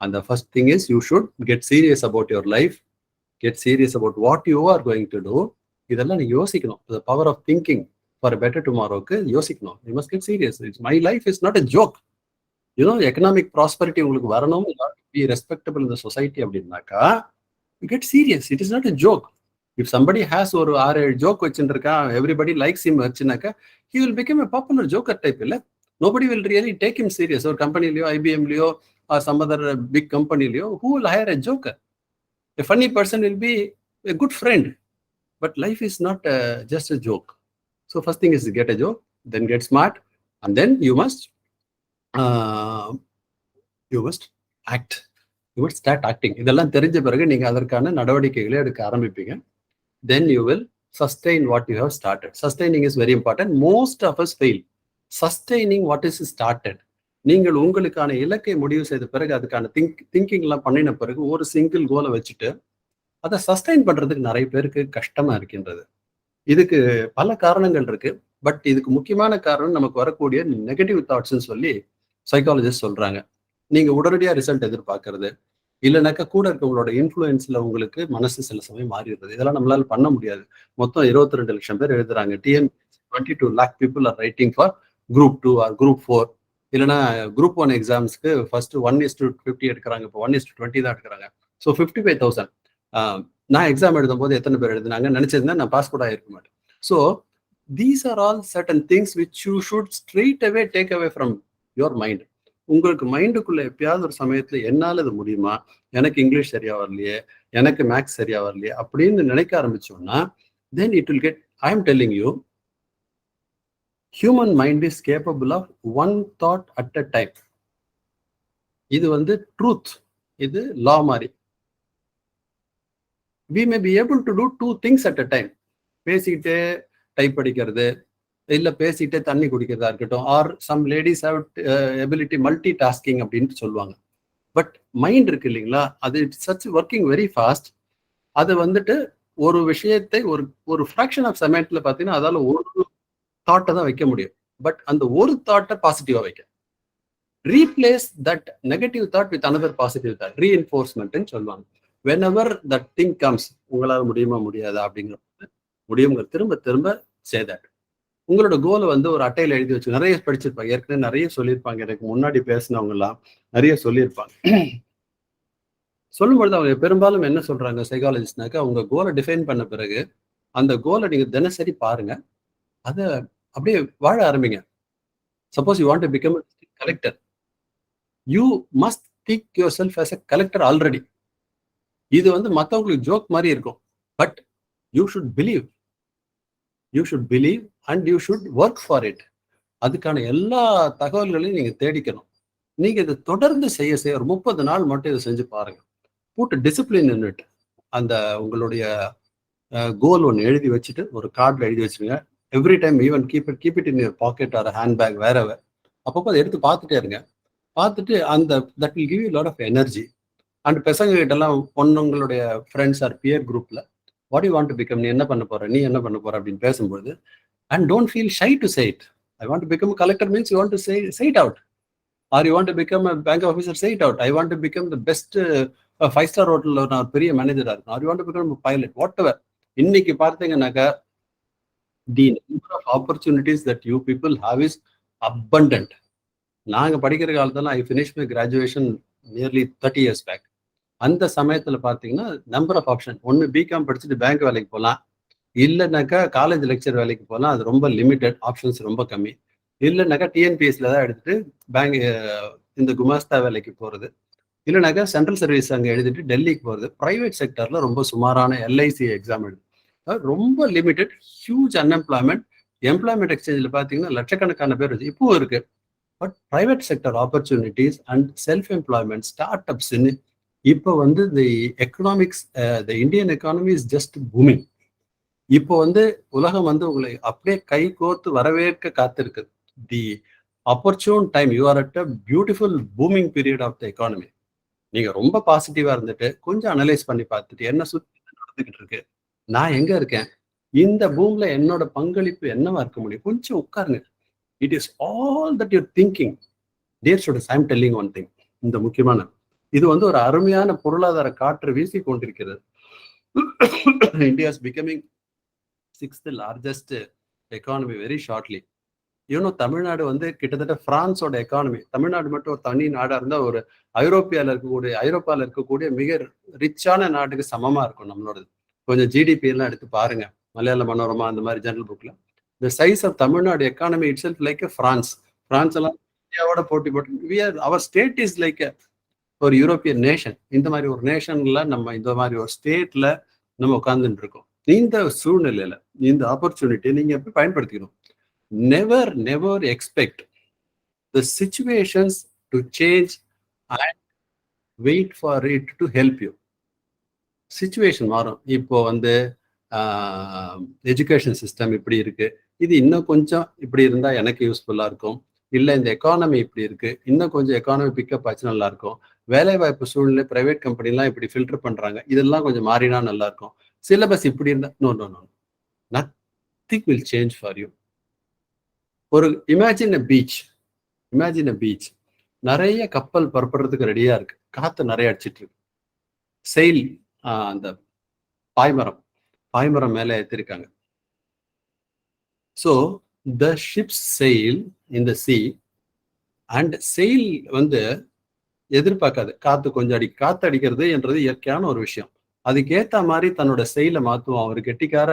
அந்த first thing is you should get serious about your life, get serious about what you are going to do. இதெல்லாம் நீங்க யோசிக்கணும். The power of thinking for better டுமாரோக்கு யோசிக்கணும். You must get serious. My life is not a joke. You know, economic prosperity உங்களுக்கு வரணும், be respectable in the society அப்படின்னாக்கா get serious. It is not a joke. If somebody has ஒரு 6-7 joke வச்சுட்டு இருக்கான், everybody likes him வச்சுனாக்கா, he will become a popular joker type. இல்லை, nobody will really take him serious. ஒரு கம்பெனிலையோ, ஐபிஎம்லையோ, or some other big கம்பெனிலையோ, who will hire a joker? A funny person will be a good friend. But life is not just a joke. So first thing is to get a joke, then get smart, and then you must act. You must start acting. இதெல்லாம் தெரிஞ்ச பிறகு நீங்க அதற்கான நடவடிக்கைகளை எடுக்க ஆரம்பிப்பீங்க. Then you will sustain what you have started. Sustaining is very important. Most of us fail sustaining what is started. நீங்கள் உங்களுக்கான இலக்கை முடிவு செய்த பிறகு, அதுக்கான திங்கிங் எல்லாம் பண்ணின பிறகு, ஒரு சிங்கிள் கோலை வச்சுட்டு அதை சஸ்டைன் பண்றதுக்கு நிறைய பேருக்கு கஷ்டமா இருக்கின்றது. இதுக்கு பல காரணங்கள் இருக்கு. பட் இதுக்கு முக்கியமான காரணம் நமக்கு வரக்கூடிய நெகட்டிவ் தாட்ஸ்ன்னு சொல்லி சைக்காலஜிஸ்ட் சொல்றாங்க. நீங்க உடனடியா ரிசல்ட் எதிர்பார்க்கறது, இல்லைனாக்கா கூட இருக்கவங்களோட இன்ஃப்ளூயன்ஸ்ல உங்களுக்கு மனசு சில சமயம் மாறிடுறது. இதெல்லாம் நம்மளால பண்ண முடியாது. மொத்தம் 22 லட்சம் பேர் எழுதுறாங்க. TN 22 lakh people are writing for group 2 or group 4. இல்லைன்னா group 1 எக்ஸாம்ஸ்க்கு ஃபர்ஸ்ட் 1:50 எடுக்கிறாங்க. இப்போ 1:20 தான் எடுக்கிறாங்க. ஸோ 55,000. நான் எக்ஸாம் எழுதும் போது எத்தனை பேர் எழுதுனாங்க நினைச்சிருந்தா நான் பாஸ் கூட ஆயிருக்க மாட்டேன். So these are all certain things which you should straight away take away from your mind. உங்களுக்கு மைண்டுக்குள்ள எப்பயாவது ஒரு சமயத்துல என்னால இது முடியுமா, எனக்கு இங்கிலீஷ் சரியா வரலையே, எனக்கு மேக்ஸ் சரியா வரலையே அப்படின்னு நினைக்க ஆரம்பிச்சோம்னா then it will get. I am telling you, human mind is capable of one thought at a time. இது வந்து ட்ரூத், இது லா மாதிரி. we may be able to do 2 things at a time. பேசிக்கிட்டே டைப் படிக்கிறது, இல்ல பேசிக்கிட்டே தண்ணி குடிக்கிறதா இருக்கட்டும், or some ladies have ability multitasking அப்படின்னு சொல்லுவாங்க. பட் மைண்ட் இருக்கு இல்லைங்களா, அது it's such working very fast. அது வந்துட்டு ஒரு விஷயத்தை ஒரு ஃப்ராக்ஷன் ஆஃப் செகண்ட்ல பார்த்தீங்கன்னா அதால ஒரு தாட்டை தான் வைக்க முடியும். பட் அந்த ஒரு தாட்டை பாசிட்டிவா வைக்க, replace that negative thought with another positive thought, ரீஎன்ஃபோர்ஸ்மெண்ட்னு சொல்லுவாங்க. whenever that thing comes, உங்களால முடியுமா முடியாதா அப்படிங்கிறது முடியுங்க, திரும்ப திரும்ப say that. உங்களோட கோலை வந்து ஒரு அட்டையில எழுதி வச்சு, நிறைய படிச்சிருப்பாங்க, ஏற்கனவே நிறைய சொல்லியிருப்பாங்க, எனக்கு முன்னாடி பேசினவங்க எல்லாம் நிறைய சொல்லியிருப்பாங்க. சொல்லும்பொழுது அவங்க பெரும்பாலும் என்ன சொல்றாங்க சைக்காலஜிஸ்ட்னாக்கா, உங்க கோலை டிஃபைன் பண்ண பிறகு அந்த கோலை நீங்க தினசரி பாருங்க, அதை அப்படியே வாழ ஆரம்பிங்க. Suppose you want to become collector, you must think your self as a collector already. இது வந்து மற்றவங்களுக்கு ஜோக் மாதிரி இருக்கும். But you should believe, and you should work for it. அதுக்கான எல்லா தகவல்களையும் நீங்க தேடிக்கணும். நீங்க இதை தொடர்ந்து செய்ய ஒரு 30 நாள் மட்டும் இதை செஞ்சு பாருங்க. போட்டு டிசிப்ளின் நின்றுட்டு அந்த உங்களுடைய கோல் ஒன்று எழுதி வச்சுட்டு ஒரு கார்டில் எழுதி வச்சுருங்க. Every time even keep it in your pocket or handbag, வேறவே அப்பப்போ அதை எடுத்து பார்த்துட்டே இருங்க. பார்த்துட்டு அந்த that will give you lot of energy. And பசங்க கிட்ட எல்லாம் பொண்ணுங்களுடைய ஃப்ரெண்ட்ஸ் ஆர் பியர் குரூப்ல what you want to become, நீ என்ன பண்ண போற, நீ என்ன பண்ண போற அப்படின்னு பேசும்போது, and don't feel shy to say it. I want to become collector means you want to say it out. Or you want to become bank officer, say it out. I want to become the best 5-star ஹோட்டல்ல நான் பெரிய மேனேஜரா இருக்கணும். Or you want to become pilot, whatever. இன்னைக்கு பார்த்தீங்கன்னாக்கா the number of opportunities that you people have is abundant. நாங்க படிக்கிற காலத்துல I finish my graduation nearly 30 years back. அந்த சமயத்துல பாத்தீங்கன்னா நம்பர் ஆஃப் ஆப்ஷன். ஒன்னு பிகாம் படிச்சுட்டு பேங்க் வேலைக்கு போகலாம், இல்லைனாக்கா காலேஜ் லெக்சர் வேலைக்கு போகலாம், அது ரொம்ப லிமிடெட், ஆப்ஷன்ஸ் ரொம்ப கம்மி. இல்லைனாக்கா டிஎன்பிஎஸ்ல தான் எடுத்துட்டு பேங்க் இந்த குமாஸ்தா வேலைக்கு போறது, இல்லைனாக்கா சென்ட்ரல் சர்வீஸ் அங்கே எழுதிட்டு டெல்லிக்கு போறது. பிரைவேட் செக்டர்ல ரொம்ப சுமாரான எல்ஐசி எக்ஸாம் எழுது, ரொம்ப லிமிடெட், ஹியூஜ் அன்எம்ப்ளாய்மெண்ட். எம்ப்ளாய்மெண்ட் எக்ஸ்சேஞ்சில் பார்த்தீங்கன்னா லட்சக்கணக்கான பேர் இப்பவும் இருக்கு. But private sector opportunities and self employment, start அப்ஸ்ன்னு இப்போ வந்து the economics, the Indian economy is just booming. இப்போ வந்து உலகம் வந்து உங்களை அப்படியே கை கோர்த்து வரவேற்க காத்திருக்கு. The opportune time, you are at a beautiful booming period of the economy. நீங்க ரொம்ப பாசிட்டிவா இருந்துட்டு கொஞ்சம் அனலைஸ் பண்ணி பார்த்துட்டு என்ன சுத்தி நடந்துகிட்டு இருக்கு, நான் எங்க இருக்கேன், இந்த பூமியில என்னோட பங்களிப்பு என்னவா இருக்க முடியும், கொஞ்சம் உட்காருங்க. It is all that your thinking. Dear students, I am telling one thing. இந்த முக்கியமான இது வந்து ஒரு அருமையான பொருளாதார காற்று வீசி கொண்டிருக்கிறது. India is becoming 6th largest economy very shortly. இன்னும் தமிழ்நாடு வந்து கிட்டத்தட்ட பிரான்ஸோட எக்கானமி. தமிழ்நாடு மட்டும் ஒரு தனி நாடா இருந்தா ஒரு ஐரோப்பால இருக்கக்கூடிய மிக ரிச்சான நாட்டுக்கு சமமா இருக்கும் நம்மளோடது. கொஞ்சம் ஜிடிபி எல்லாம் எடுத்து பாருங்க, மலையாள மனோரமா அந்த மாதிரி ஜெனரல் புக்ல. The size of Tamil Nadu economy itself like a France. France எல்லாம் இந்தியாவோட போட்டி போட்டு அவர் ஸ்டேட் இஸ் லைக் ஒரு யூரோப்பியன் நேஷன். இந்த மாதிரி ஒரு நேஷன்ல நம்ம இந்த மாதிரி ஒரு ஸ்டேட்ல நம்ம உட்கார்ந்துட்டு இருக்கோம். இந்த சூழ்நிலையில இந்த ஆப்பர்ச்சுனிட்டியை நீங்க எப்படி பயன்படுத்திக்கணும்? never expect the situations to change and wait for it to help you. Situation மாறும். இப்போ வந்து எஜுகேஷன் சிஸ்டம் இப்படி இருக்கு, இது இன்னும் கொஞ்சம் இப்படி இருந்தா எனக்கு யூஸ்ஃபுல்லா இருக்கும். இல்லை இந்த எக்கானமி இப்படி இருக்கு, இன்னும் கொஞ்சம் எக்கானமி பிக்கப் ஆச்சு நல்லா இருக்கும். வேலை வாய்ப்பு சூழ்நிலை பிரைவேட் கம்பெனிலாம் இப்படி ஃபில்டர் பண்றாங்க, இதெல்லாம் கொஞ்சம் மாறினா நல்லா இருக்கும். சிலபஸ் இப்படி இருந்தா no, nothing will change for you. ஒரு imagine a beach. நிறைய கப்பல் புறப்படுறதுக்கு ரெடியா இருக்கு, காத்து நிறைய அடிச்சிட்டு இருக்கு. செயில் அந்த பாய்மரம் மேல ஏத்திருக்காங்க. So the ships sail in the sea, and sail வந்து எதிர்பார்க்காது, காத்து அடிக்கிறது என்றது இயற்கையான ஒரு விஷயம். அதுக்கேத்த மாதிரி தன்னோட செயலை மாத்துவோம். அவர் கெட்டிக்கார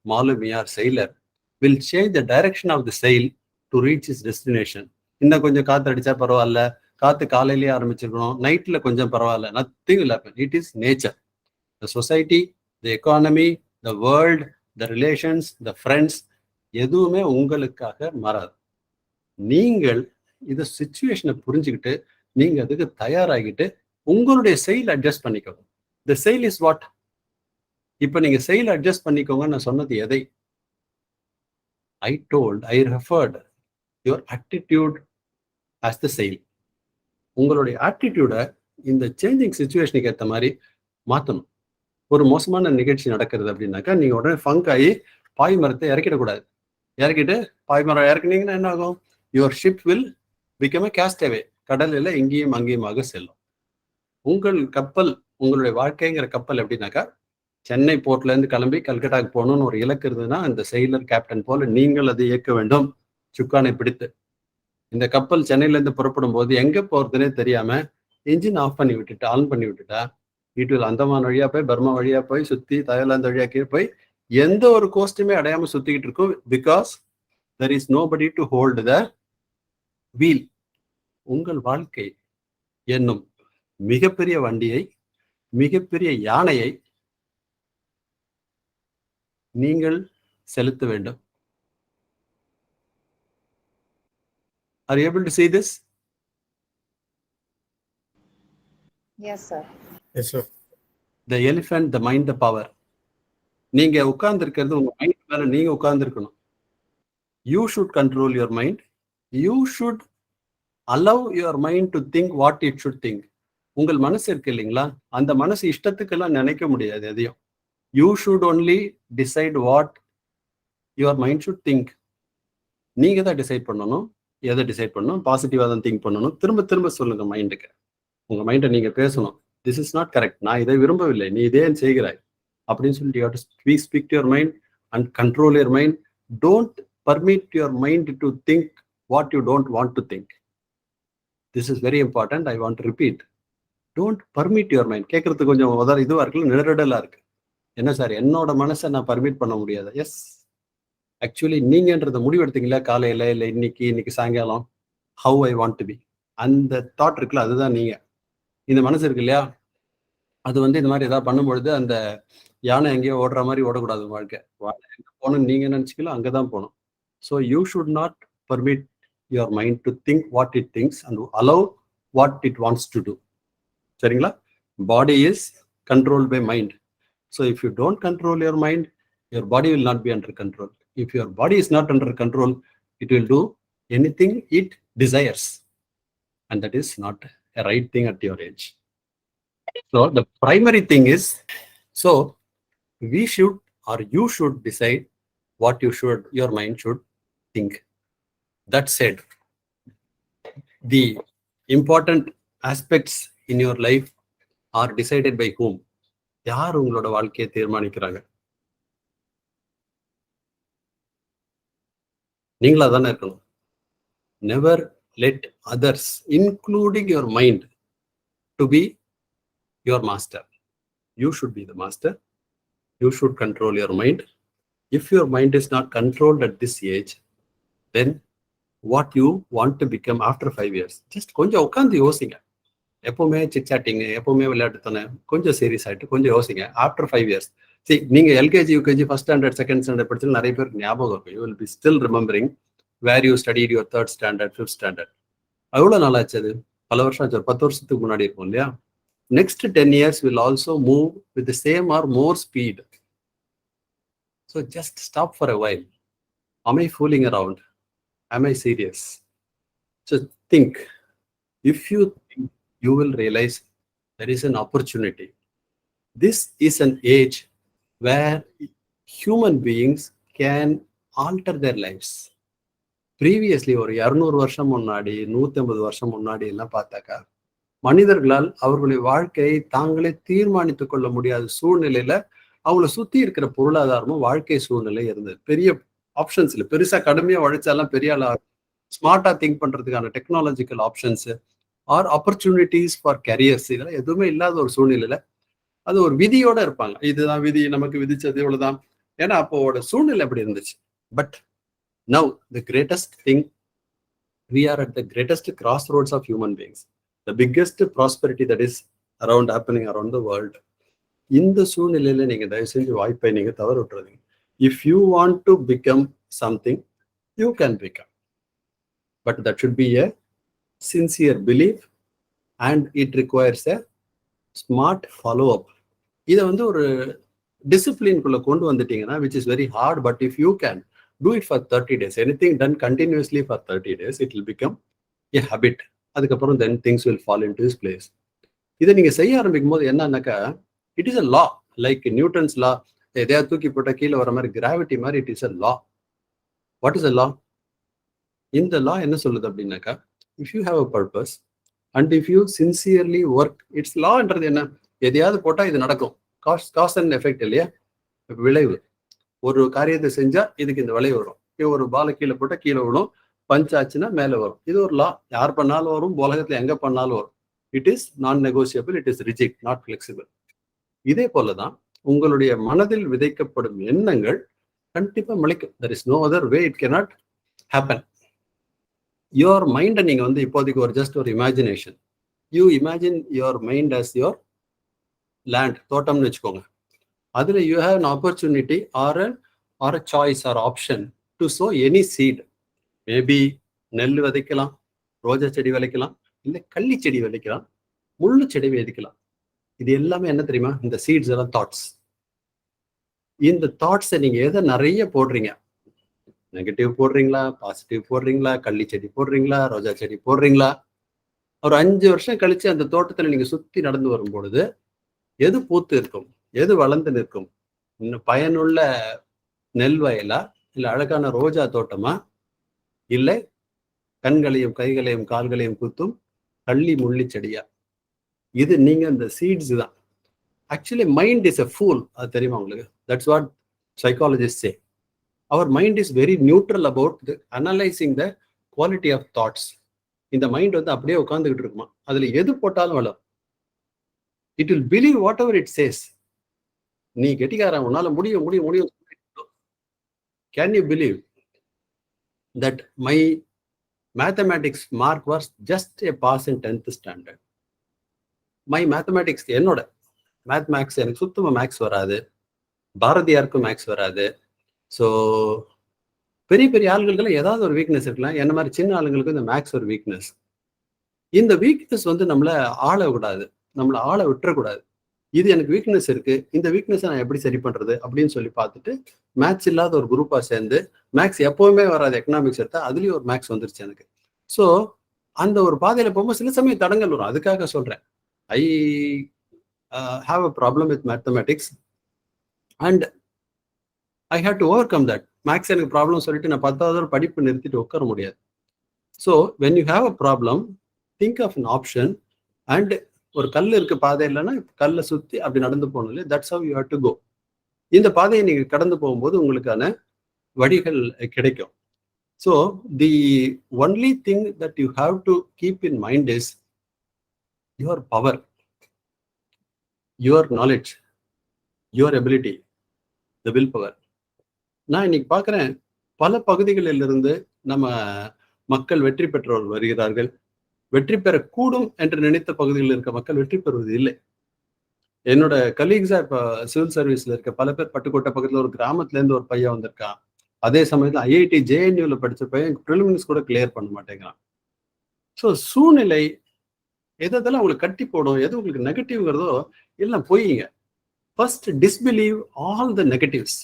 மாலுமியார் செயலர் will change the direction of the sail to reach his destination. இன்னும் கொஞ்சம் காத்து அடிச்சா பரவாயில்ல, காத்து காலையிலேயே ஆரம்பிச்சிருக்கணும், நைட்ல கொஞ்சம் பரவாயில்ல, nothing will happen. It is nature. The society, the economy, the world, the relations, the friends, எதுவுமே உங்களுக்காக மாறாது. நீங்கள் இந்த சிச்சுவேஷனை புரிஞ்சுக்கிட்டு நீங்க அதுக்கு தயாராகிட்டு உங்களுடைய செயல் அட்ஜஸ்ட் பண்ணிக்கோங்க. The sail is what? இப்ப நீங்க செயல் அட்ஜஸ்ட் பண்ணிக்கோங்க நான் சொன்னது எதை? I referred your attitude as the sail. உங்களுடைய ஆட்டிடியூட இந்த சேஞ்சிங் சிச்சுவேஷனுக்கு ஏற்ற மாதிரி மாற்றணும். ஒரு மோசமான நிகழ்ச்சி நடக்கிறது அப்படின்னாக்கா நீங்க உடனே ஃபங்க் ஆகி பாய்மரத்தை இறக்கிடக்கூடாது. இறக்கிட்டு பாய்மரம் இறக்குனீங்கன்னா என்ன ஆகும்? Your ship will become a castaway. கடலில் எங்கேயும் அங்கேயுமாக செல்லும். உங்கள் கப்பல், உங்களுடைய வாழ்க்கைங்கிற கப்பல் எப்படின்னாக்கா, சென்னை போர்ட்ல இருந்து கிளம்பி கல்கட்டாக்கு போகணும்னு ஒரு இலக்கு இருந்ததுன்னா அந்த செயலர் கேப்டன் போல நீங்கள் அதை இயக்க வேண்டும், சுக்கானை பிடித்து. இந்த கப்பல் சென்னையில இருந்து புறப்படும் போது எங்க போறதுன்னே தெரியாம இன்ஜின் ஆன் பண்ணி விட்டுட்டா இட் வில் அந்தமான் வழியா போய், பர்மா வழியா போய், சுத்தி தாய்லாந்து வழியா கீழே போய் எந்த ஒரு கோஸ்ட்டுமே அடையாம சுத்திக்கிட்டு இருக்கும். Because there is nobody to hold the wheel. உங்கள் வாழ்க்கை என்னும் மிகப்பெரிய வண்டியை, மிகப்பெரிய யானையை நீங்கள் செலுத்த வேண்டும். Are you able to see this? Yes, sir. Yes, sir. The elephant, the mind, the power. நீங்க உட்கார்ந்து இருக்கிறது உங்க மைண்ட் மேல நீங்க உட்கார்ந்து இருக்கணும். You should control your mind. You should allow your mind to think what it should think. உங்கள் மனசு இருக்கு இல்லைங்களா, அந்த மனசு இஷ்டத்துக்கெல்லாம் நினைக்க முடியாது எதையும். You should only decide what your mind should think. நீங்க தான் டிசைட் பண்ணணும். எதை டிசைட் பண்ணணும்? பாசிட்டிவா தான் திங்க் பண்ணணும். திரும்ப திரும்ப சொல்லுங்க மைண்டுக்கு. உங்க மைண்டை நீங்க பேசணும். திஸ் இஸ் நாட் கரெக்ட், நான் இதை விரும்பவில்லை, நீ இதே செய்கிறாய் அப்படின்னு சொல்லிட்டு you have to speak to your mind and control your mind. Don't permit your mind to think what you don't want to think. This is very important. I want to repeat. Don't permit your mind. கேட்கறதுக்கு கொஞ்சம் இதுவா இருக்குல்ல, நிழடலா இருக்கு. என்ன sir, என்னோட மனசை நான் permit பண்ண முடியாது? எஸ், ஆக்சுவலி நீங்கன்றத முடிவு எடுத்தீங்களா காலையில, இல்லை இன்னைக்கு சாயங்காலம், how I want to be, அந்த தாட் இருக்குல்ல, அதுதான் நீங்க. இந்த மனசு இருக்கு இல்லையா, அது இந்த மாதிரி ஏதாவது பண்ணும்பொழுது அந்த யானை எங்கேயோ ஓடுற மாதிரி ஓடக்கூடாது. வாழ்க்கை எங்க போகணும் நீங்க நினைச்சிக்கலாம், அங்கதான் போகணும். So you should not permit your mind to think what it thinks and allow what it wants to do. சரிங்களா? Body is control by mind. So if you don't control your mind, your body will not be under control. If your body is not under control, it will do anything it desires, and that is not a right thing at your age. So the primary thing is, so we should, or you should decide what your mind should think. That said, the important aspects in your life are decided by whom? யார் உங்களோட வாழ்க்கையை தீர்மானிக்கிறாங்க? நீங்களா தானே இருக்கணும். Never let others, including your mind, to be your master. You should be the master. You should control your mind. If your mind is not controlled at this age, then what you want to become after 5 years? Just கொஞ்சம் உட்காந்து யோசிங்க. எப்பவுமே சிட்சாட்டிங், எப்பவுமே விளையாட்டுத்தானே, கொஞ்சம் serious ஆகிட்டு கொஞ்சம் யோசிங்க. After 5 years, நீங்க LKG, UKG, first standard, second standard படிச்சு நிறைய பேருக்கு ஞாபகம் இருக்கும். You will be still remembering where you studied your 3rd standard, 5th standard. எவ்வளவு நாள் ஆச்சு? அது பல வருஷம் ஆச்சு, 10 வருஷத்துக்கு முன்னாடி இருக்கும் இல்லையா? Next 10 years will also move with the same or more speed. So just stop for a while. Am I fooling around? Am I serious? So think. If you think, you will realize there is an opportunity. This is an age where human beings can alter their lives. Previously ஒரு 200 வருஷம் முன்னாடி 150 வருஷம் முன்னாடி எல்லாம் பார்த்தாக்கா மனிதர்களால் அவர்களுடைய வாழ்க்கையை தாங்களே தீர்மானித்துக் கொள்ள முடியாத சூழ்நிலையில அவங்கள சுத்தி இருக்கிற பொருளாதாரமும் வாழ்க்கை சூழ்நிலை இருந்தது. பெரிய ஆப்ஷன்ஸ் இல்லை, பெருசா கடுமையா உழைச்சாலாம் பெரிய ஆளா ஸ்மார்ட்டா திங்க் பண்றதுக்கான technological options or opportunities for careers இதெல்லாம் எதுவுமே இல்லாத ஒரு சூழ்நிலையில அது ஒரு விதியோட இருப்பாங்க. இதுதான் விதி, நமக்கு விதிச்சது இவ்வளவுதான். ஏன்னா அப்போட சூழ்நிலை அப்படி இருந்துச்சு. But now the greatest thing, we are at the greatest crossroads of human beings, the biggest prosperity that is happening around the world. இந்த சூழ்நிலையில நீங்க தயவு செஞ்சு வாய்ப்பை நீங்க தவற விட்டுறீங்க. If you want to become something, you can become, but that should be a sincere belief and it requires a smart follow up. இதை வந்து ஒரு டிசிப்ளின்குள்ள கொண்டு வந்துட்டீங்கன்னா, which is very hard, but if you can do it for 30 days, anything done continuously for 30 days, it will become a habit. அதுக்கப்புறம் then things will fall into its place. இதை நீங்க செய்ய ஆரம்பிக்கும் போது என்னன்னாக்கா, it is a law, like Newton's law. எதையா தூக்கி போட்ட கீழே வர மாதிரி, கிராவிட்டி மாதிரி, it is a law. What is a law? இந்த law என்ன சொல்லுது அப்படின்னாக்கா, if you have a purpose and if you sincerely work, it's lawன்றது என்ன, எதையாவது போட்டா இது நடக்கும். காஸ் அண்ட் எஃபெக்ட் இல்லையா, விளைவு. ஒரு காரியத்தை செஞ்சா இதுக்கு இந்த விளைவு வரும். ஒரு பாலை கீழே போட்டா கீழே விடும், பஞ்ச் ஆச்சுன்னா மேலே வரும். இது ஒரு லா, யார் பண்ணாலும் வரும், உலகத்துல எங்க பண்ணாலும் வரும். இட் இஸ் நான் negotiable, it is rigid, not flexible. இதே போலதான் உங்களுடைய மனதில் விதைக்கப்படும் எண்ணங்கள் கண்டிப்பா முளைக்கும். there is no other way, it cannot happen. your mind நீங்க வந்து இப்போதைக்கு ஒரு ஜஸ்ட் ஒரு imagination, you imagine your mind as your land, தோட்டம்னு வச்சுக்கோங்க. அதுல you have an opportunity or a choice or option to sow any seed. Maybe நெல் விதைக்கலாம், ரோஜா செடி விதைக்கலாம், இல்ல கள்ளி செடி விதைக்கலாம், முள்ளு செடி விதைக்கலாம். இது எல்லாமே என்ன தெரியுமா, இந்த சீட்ஸ் எல்லாம் தாட்ஸ். இந்த தாட்ஸை நீங்க எதை நிறைய போடுறீங்க, நெகட்டிவ் போடுறீங்களா, பாசிட்டிவ் போடுறீங்களா, கள்ளி செடி போடுறீங்களா, ரோஜா செடி போடுறீங்களா, ஒரு 5 வருஷம் கழிச்சு அந்த தோட்டத்துல நீங்க சுத்தி நடந்து வரும் பொழுது எது பூத்து இருக்கும், எது வளர்ந்து நிற்கும், இன்னும் பயனுள்ள நெல் வயலா, இல்ல அழகான ரோஜா தோட்டமா, இல்லை கண்களையும் கைகளையும் கால்களையும் குத்தும் கள்ளி முள்ளி செடியா? இது நீங்க இந்த சீட்ஸ் தான். Actually mind is a fool, அது தெரியுமா உங்களுக்கு? That's what psychologist say. Our mind is very neutral about analysing the quality of thoughts. இந்த மைண்ட் வந்து அப்படியே உட்காந்துக்கிட்டு இருக்குமா, அதுல எது போட்டாலும் வளரும். It will believe whatever it says. நீ கெட்டிக்காரன், உன்னால முடியும் முடியும் முடியும். Can you believe that my mathematics mark was just a pass in 10th standard. My mathematics, என்னோட மேக்ஸ் எனக்கு சுத்தமாக மேக்ஸ் வராது, பாரதியாருக்கும் மேக்ஸ் வராது. ஸோ பெரிய பெரிய ஆளுகளுக்கெல்லாம் ஏதாவது ஒரு வீக்னஸ் இருக்கலாம், என்ன மாதிரி சின்ன ஆளுங்களுக்கு இந்த மேக்ஸ் ஒரு வீக்னஸ். இந்த வீக்னஸ் வந்து நம்மளை ஆள விடாது, நம்மளை ஆள விட்டுறக்கூடாது. இது எனக்கு வீக்னஸ் இருக்கு, இந்த வீக்னஸை நான் எப்படி சரி பண்றது அப்படின்னு சொல்லி பார்த்துட்டு மேத்ஸ் இல்லாத ஒரு குரூப்பா சேர்ந்து, மேக்ஸ் எப்பவுமே வராது எக்கனாமிக்ஸ் எடுத்தா, அதுலயும் ஒரு மேக்ஸ் வந்துருச்சு எனக்கு. ஸோ அந்த ஒரு பாதையில போகும்போது சில சமயம் தடங்கள் வரும். அதுக்காக சொல்றேன், ஐ have a problem with mathematics and I had to overcome that. Maths எனக்கு ப்ராப்ளம் சொல்லிட்டு நான் 10வது படிப்பு நிறுத்திட்டு உட்கார முடியாது. So when you have a problem, think of an option and ஒரு கல் இருக்கு பாதை இல்லைன்னா கல்லை சுத்தி அப்படி நடந்து போகணும் இல்லையா, that's how you have to go. இந்த பாதையை நீங்க கடந்து போகும்போது உங்களுக்கான வழிகள் கிடைக்கும். So the only thing that you have to keep in mind is your power, your knowledge, your ability, the will power. நான் இன்னைக்கு பார்க்குறேன், பல பகுதிகளிலிருந்து நம்ம மக்கள் வெற்றி பெற்றவர்கள் வருகிறார்கள். வெற்றி பெறக்கூடும் என்று நினைத்த பகுதிகளில் இருக்க மக்கள் வெற்றி பெறுவது இல்லை. என்னோட கலீக்ஸா இப்ப சிவில் சர்வீஸ்ல இருக்க பல பேர், பட்டுக்கோட்டை பக்கத்துல ஒரு கிராமத்துல இருந்து ஒரு பையன் வந்திருக்கான். அதே சமயத்துல IIT JNUல படிச்ச பையன் ப்ரிலிமினரிஸ் கூட கிளியர் பண்ண மாட்டேங்கிறான். ஸோ சூழ்நிலை எதெல்லாம் உங்களுக்கு கட்டி போடும், எது உங்களுக்கு நெகட்டிவ்ங்கிறதோ எல்லாம் போயிங்க. First disbelieve all the negatives.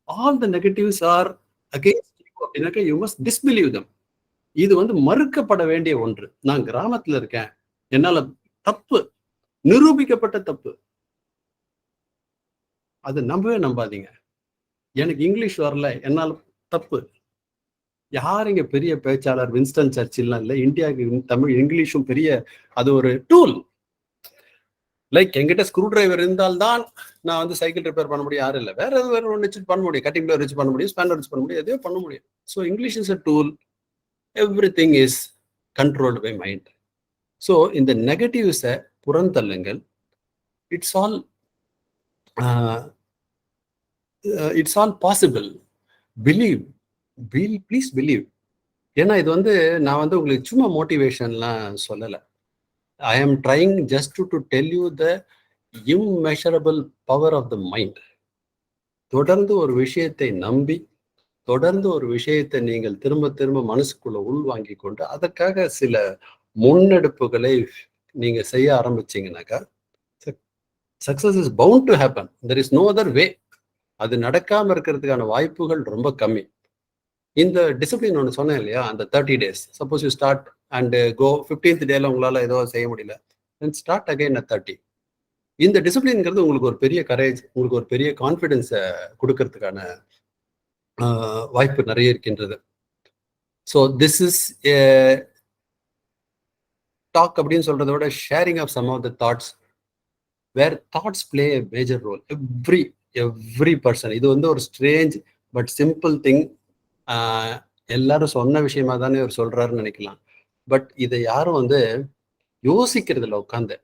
All the negatives are against you அப்படின்னாக்க யூ மஸ்ட் டிஸ்பிலீவ் தம். இது வந்து மறுக்கப்பட வேண்டிய ஒன்று. நான் கிராமத்துல இருக்கேன், என்னால தப்பு, நிரூபிக்கப்பட்ட தப்பு, அது நம்பவே நம்பாதீங்க. எனக்கு இங்கிலீஷ் வரல, என்னால் தப்பு. யார் இங்க பெரிய பேச்சாளர்? வின்ஸ்டன் சர்ச்சில்லாம் இல்லை. இந்தியாவுக்கு தமிழ் இங்கிலீஷும் பெரிய, அது ஒரு டூல். லைக் என்கிட்ட ஸ்க்ரூ டிரைவர் இருந்தால்தான் நான் வந்து சைக்கிள் ரிப்பேர் பண்ண முடியும், யாரும் இல்லை. வேற எதுவும் வேற ஒன்று வச்சு பண்ண முடியும், கட்டிங் பிளேயர் வச்சு பண்ண முடியும், ஸ்பேனர் வச்சு பண்ண முடியும், எதையோ பண்ண முடியும். So English is a tool. Everything is controlled by mind. So இந்த நெகட்டிவ்ஸை புறந்தள்ளுங்கள். It's all possible. Believe, please believe. ஏன்னா இது வந்து நான் வந்து உங்களுக்கு சும்மா மோட்டிவேஷன்லாம் சொல்லலை. I am trying just to tell you the immeasurable power of the mind. தொடர்ந்து ஒரு விஷயத்தை நம்பி, தொடர்ந்து ஒரு விஷயத்தை நீங்கள் திரும்ப திரும்ப மனசுக்குள்ள உள்வாங்கி கொண்டு அதற்காக சில முன்னெடுப்புகளை நீங்க செய்ய ஆரம்பிச்சீங்கன்னாக்கா, success is bound to happen. There is no other way. அது நடக்காம இருக்கிறதுக்கான வாய்ப்புகள் ரொம்ப கம்மி. இந்த டிசிப்ளின் ஒன்று சொன்னேன் இல்லையா, அந்த 30 days. Suppose you start and go 15th டேல உங்களால ஏதோ செய்ய முடியல, ஸ்டார்ட் அகைன் at 30. இந்த டிசிப்ளின்ங்கிறது உங்களுக்கு ஒரு பெரிய கரேஜ், உங்களுக்கு ஒரு பெரிய கான்ஃபிடென்ஸை கொடுக்கறதுக்கான வாய்ப்பு நிறைய இருக்கின்றது. ஸோ திஸ் இஸ் டாக் அப்படின்னு சொல்றதை விட sharing of some of the thoughts, where thoughts play a major role. Every person. இது வந்து ஒரு ஸ்ட்ரேஞ்ச் பட் சிம்பிள் திங். எல்லாரும் சொன்ன விஷயமா தானே இவர் சொல்றாருன்னு நினைக்கலாம். பட் இதை யாரும் வந்து யோசிக்கிறதுல உட்காந்து,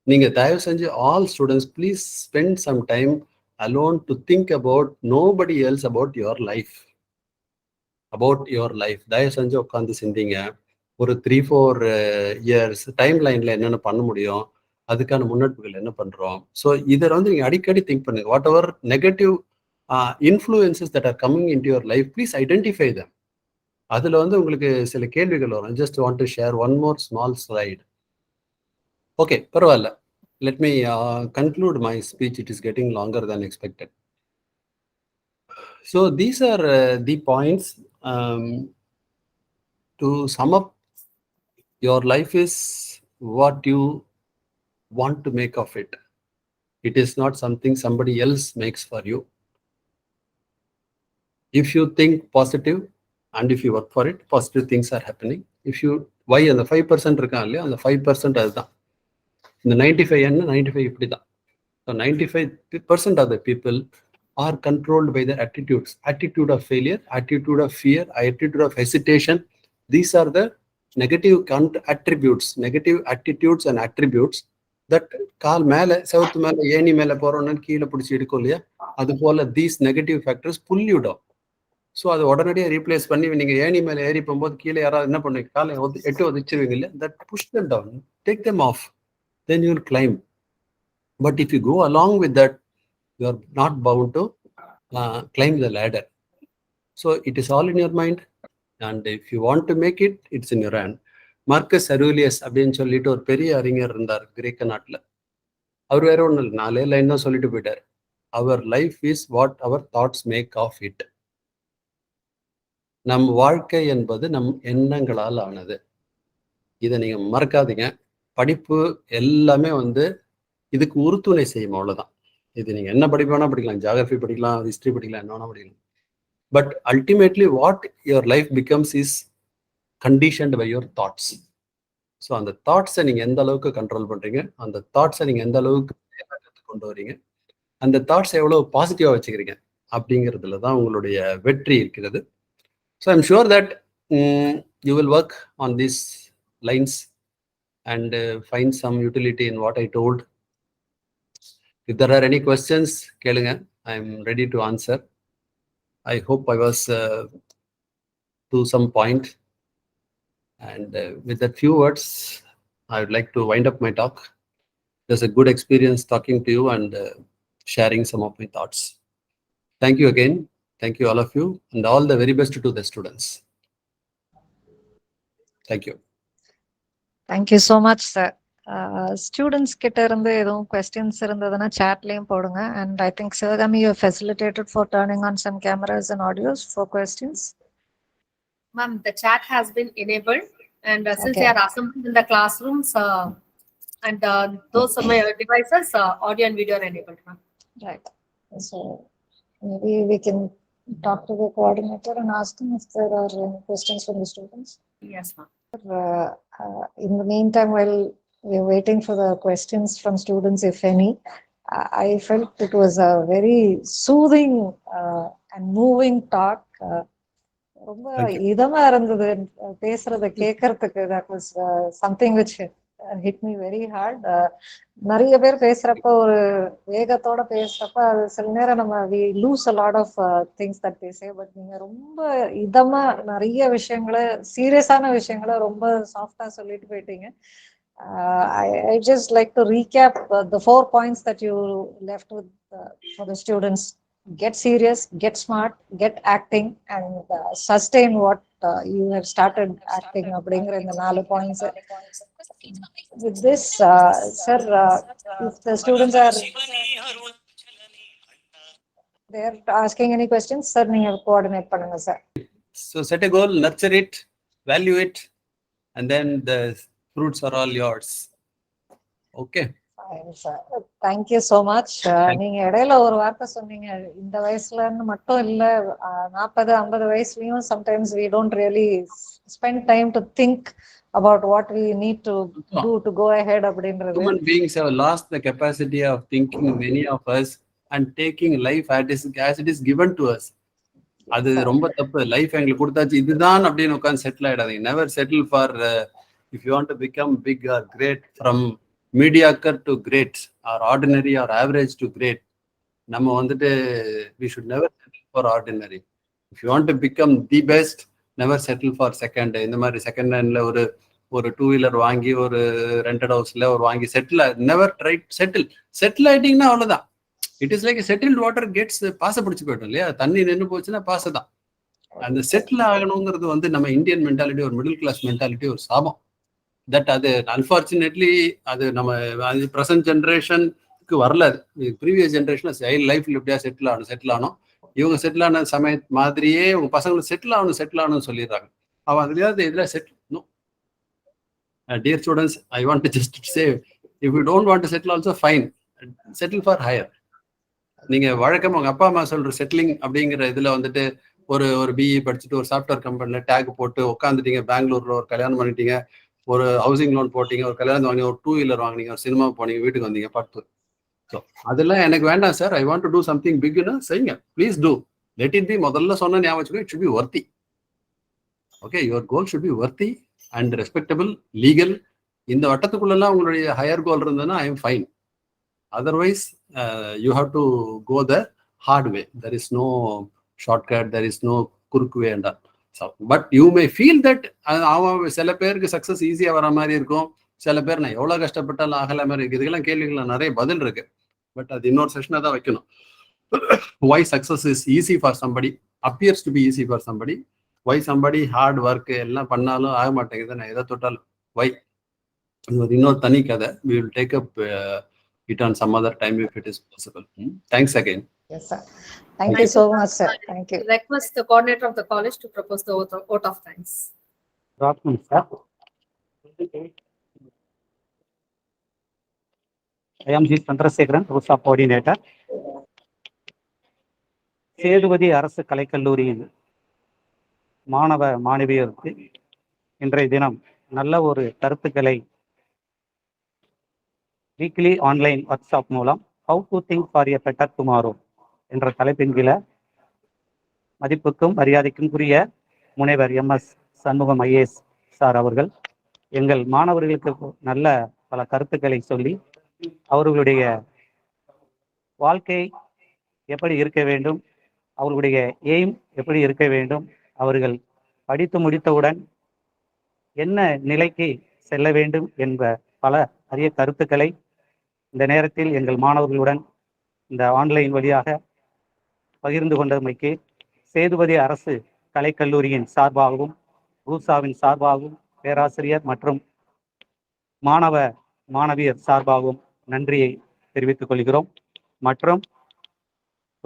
நீங்க தயவு செஞ்சு all students please spend some time alone to think about nobody else, about your life. தயவு செஞ்சு உட்காந்து சிந்திங்க. ஒரு 3-4 இயர்ஸ் டைம் லைன்ல என்னென்ன பண்ண முடியும், அதுக்கான முன்னெடுப்புகள் என்ன பண்றோம். ஸோ இதை வந்து நீங்க அடிக்கடி திங்க் பண்ணுங்க. What ever negative influences that are coming into your life, please identify them. அதுல வந்து உங்களுக்கு சில கேள்விகள் வரும். Just want to share one more small slide. Okay, பரவாயில்ல. Let me conclude my speech. It is getting longer than expected. So these are the points. To sum up, your life is what you want to make of it. It is not something somebody else makes for you. If you think positive and if you work for it, positive things are happening. If you, why அந்த 5% இருக்கான் இல்லையா, அந்த 5% அதுதான். இந்த 95 என்ன 95 இப்படி தான். So 95% of the people are controlled by their attitudes. Attitude of failure, attitude of fear, attitude of hesitation. These are the negative attributes, negative attitudes and attributes that கால் மேல செவுத்து மேல ஏணி மேல போறோம்னு கீழே பிடிச்சி எடுக்கும் இல்லையா, அது போல these negative factors pull you down. So அதை உடனடியாக ரீப்ளேஸ் பண்ணி நீங்கள் ஏணி மேலே ஏறி போகும்போது கீழே யாராவது என்ன பண்ணுவீங்க, காலை எட்டு ஒதிச்சிருவீங்க இல்லையா, that push them down, take them off, then you will climb. But if you go along with that, you are not bound to climb the ladder. So it is all in your mind, and if you want to make it, it's in your hand. Marcus Aurelius அப்படின்னு சொல்லிட்டு ஒரு பெரிய அறிஞர் இருந்தார் கிரேக்க நாட்டில். அவர் வேற ஒன்றும் இல்லை, 4 லைன் தான் சொல்லிட்டு போயிட்டார். Our life is what our thoughts make of it. நம் வாழ்க்கை என்பது நம் எண்ணங்களால் ஆனது. இதை நீங்க மறக்காதீங்க. படிப்பு எல்லாமே வந்து இதுக்கு உறுதுணை செய்யும், அவ்வளவுதான். இது நீங்க என்ன படிப்பு வேணா படிக்கலாம், ஜியாகிரபி படிக்கலாம், ஹிஸ்டரி படிக்கலாம், என்ன வேணா படிக்கலாம். But ultimately what your life becomes is conditioned by your thoughts. So அந்த தாட்ஸை நீங்க எந்த அளவுக்கு கண்ட்ரோல் பண்றீங்க, அந்த தாட்ஸை நீங்க எந்த அளவுக்கு கொண்டு வரீங்க, அந்த தாட்ஸை எவ்வளவு பாசிட்டிவா வச்சுக்கிறீங்க அப்படிங்கிறதுல தான் உங்களுடைய வெற்றி இருக்கிறது. So I'm sure that you will work on these lines and find some utility in what I told. If there are any questions, kelunga, I'm ready to answer. I hope I was to some point. And with that few words, I would like to wind up my talk. It was a good experience talking to you and sharing some of my thoughts. Thank you again. Thank you all of you, and all the very best to the students. Thank you. Thank you so much, sir. Students கிட்ட இருந்து எதுவும் questions இருந்ததுன்னா chatலயும் போடுங்க. And I think Sivagami, you have facilitated for turning on some cameras and audios for questions. Ma'am, the chat has been enabled, and since they are assembled in the classrooms and those devices, audio and video are enabled, ma'am. Right. So Maybe we can talk to the coordinator and ask them if there are any questions from the students. Yes, ma'am. In the meantime, while we're waiting for the questions from students, if any, I felt it was a very soothing and moving talk. ரொம்ப Thank you. இதமா இருந்தது பேசுறத கேட்கறதுக்கு. That was something which hit me very hard. நிறைய பேர் பேசுறப்ப ஒரு வேகத்தோட பேசுறப்ப அது சில நேரம் நம்ம we lose a lot of things that they say. But நீங்க ரொம்ப இதமா நிறைய விஷயங்களை, சீரியஸான விஷயங்களை ரொம்ப சாஃப்டா சொல்லிட்டு போயிட்டீங்க. I just like to recap the 4 points that you left with for the students. Get serious, get smart, get acting, and sustain what you have started acting. அப்படிங்கிற இந்த 4 points. With this, sir, if the students are there asking any questions, sir, நீங்க coordinate பண்ணுங்க sir. So set a goal, nurture it, value it, and then the fruits are all yours. Okay. Thank you so much. நீங்க இடையில ஒரு வார்த்தை சொன்னீங்க, இந்த வயசுலன்னு மட்டும் இல்ல, 40-50 வயசுலயும் sometimes we don't really spend time to think about what we need to do to go ahead அப்படின்றது. Human beings have lost the capacity of thinking, many of us, and taking life as it is given to us. அது ரொம்ப தப்பு. Life எங்களுக்கு கொடுத்தாச்சு, இதுதான் அப்படின்னு உட்காந்து settle ஆயிடாதீங்க. Never settle for if you want to become big or great, from mediocre to great or ordinary or average to great. நம்ம வந்துட்டு we should never settle for ordinary. If you want to become the best, never settle for second. இந்த மாதிரி second ஹேண்ட்ல ஒரு two-wheeler வாங்கி ஒரு rented ஹவுஸ்ல ஒரு வாங்கி செட்டில், நெவர் ட்ரை செட்டில் ஆயிட்டீங்கன்னா அவ்வளவுதான். It is like settled water gets, பாச பிடிச்சு போயிட்டோம் இல்லையா, தண்ணி நின்று போச்சுன்னா பாச தான். அந்த செட்டில் ஆகணுங்கிறது வந்து நம்ம இந்தியன் மென்டாலிட்டி, ஒரு மிடில் கிளாஸ் மென்டாலிட்டி, ஒரு சாபம். தட் அது அன்பார்ச்சுனேட்லி அது நம்ம ப்ரெசன்ட் ஜென்ரேஷனுக்கு வரல. ப்ரீவியஸ் ஜென்ரேஷன் லைஃப்ல எப்படியா செட்டில் ஆகணும். இவங்க செட்டில் ஆன சமய மாதிரியே உங்க பசங்களுக்கு செட்டில் ஆகணும்னு சொல்லிடுறாங்க. அவன் அதுலயாவது இதுல settle. No dear students, I want to just say, if you don't want to settle also fine, settle for higher. நீங்க வழக்கமா உங்க அப்பா அம்மா சொல்ற செட்டிலிங் அப்படிங்கிற இதுல வந்துட்டு ஒரு பிஇ படிச்சுட்டு ஒரு சாஃப்ட்வேர் கம்பெனில டேக் போட்டு உட்காந்துட்டீங்க, பெங்களூர்ல ஒரு கல்யாணம் பண்ணிட்டீங்க, ஒரு ஹவுசிங் லோன் போட்டீங்க, ஒரு கல்யாணம் வாங்கி, ஒரு 2-வீலர் வாங்கினீங்க, ஒரு சினிமா போனீங்க, வீட்டுக்கு வந்தீங்க, பட்டு. ஸோ அதெல்லாம் எனக்கு வேண்டாம் sir. I want to do something பிக்னு செய்யுங்க, please do. Let it be. முதல்ல சொன்ன ஞாபகம், it should be worthy. Okay, your goal should be worthy and respectable, legal. இந்த வட்டத்துக்குள்ளெல்லாம் உங்களுடைய ஹையர் கோல் இருந்ததுன்னா I am fine. Otherwise, you have to go the hard way. There is no shortcut, there is no குறுக்கு way and all. So, but you may feel that சில பேருக்கு success ஈஸியா வர மாதிரி இருக்கும், சில பேர் நான் எவ்வளவு கஷ்டப்பட்டாலும் ஆகல மாதிரி இருக்கு. இதுக்கெல்லாம் கேள்விகள் நிறைய பதில் இருக்கு. பட் அது இன்னொரு செஷனை தான் வைக்கணும். Why success is easy for somebody, appears to be easy for somebody. Why somebody hard work எல்லாம் பண்ணாலும் ஆக மாட்டேங்குது, நான் எதை தொட்டாலும் why? இன்னொரு தனி கதை. We will take up it on some other time if it is possible. Thanks again. Yes sir. Thank you so much sir. Thank you. Request the coordinator of the college to propose the vote of thanks. Documents, sir. I am G. Chandrasekharan, RUSA coordinator. Sethupathi அரசு கலைக்கல்லூரியின் மாணவ மாணவியருக்கு இன்றைய தினம் நல்ல ஒரு கருத்துக்களை weekly online work shop மூலம் how to think for a better tomorrow என்ற தலைப்பின் கீழ மதிப்புக்கும் மரியாதைக்கும் உரிய முனைவர் MS சண்முகம் IAS சார் அவர்கள் எங்கள் மாணவர்களுக்கு நல்ல பல கருத்துக்களை சொல்லி அவர்களுடைய வாழ்க்கை எப்படி இருக்க வேண்டும், அவர்களுடைய எய்ம் எப்படி இருக்க வேண்டும், அவர்கள் படித்து முடித்தவுடன் என்ன நிலைக்கு செல்ல வேண்டும் என்ற பல அரிய கருத்துக்களை இந்த நேரத்தில் எங்கள் மாணவர்களுடன் இந்த ஆன்லைன் வழியாக பகிர்ந்து கொண்டமைக்கு சேதுபதி அரசு கலைக்கல்லூரியின் சார்பாகவும் ரூசாவின் சார்பாகவும் பேராசிரியர் மற்றும் மாணவ மாணவியர் சார்பாகவும் நன்றியை தெரிவித்துக் கொள்கிறோம். மற்றும்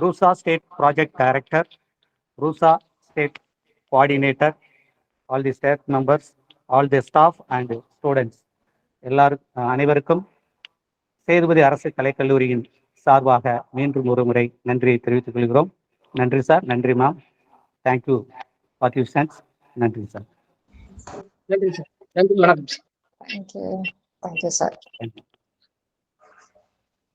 RUSA state project director, RUSA state coordinator, all the staff members, all the staff and students அனைவருக்கும் சேதுபதி அரசு கலைக்கல்லூரியின் சார்பாக மீண்டும் ஒரு முறை நன்றியை தெரிவித்துக் கொள்கிறோம். நன்றி சார், நன்றி ma'am. Thank you for you sense. நன்றி சார். நன்றி சார். நன்றி, வணக்கம். Thank you. Thank you, sir. Thank you.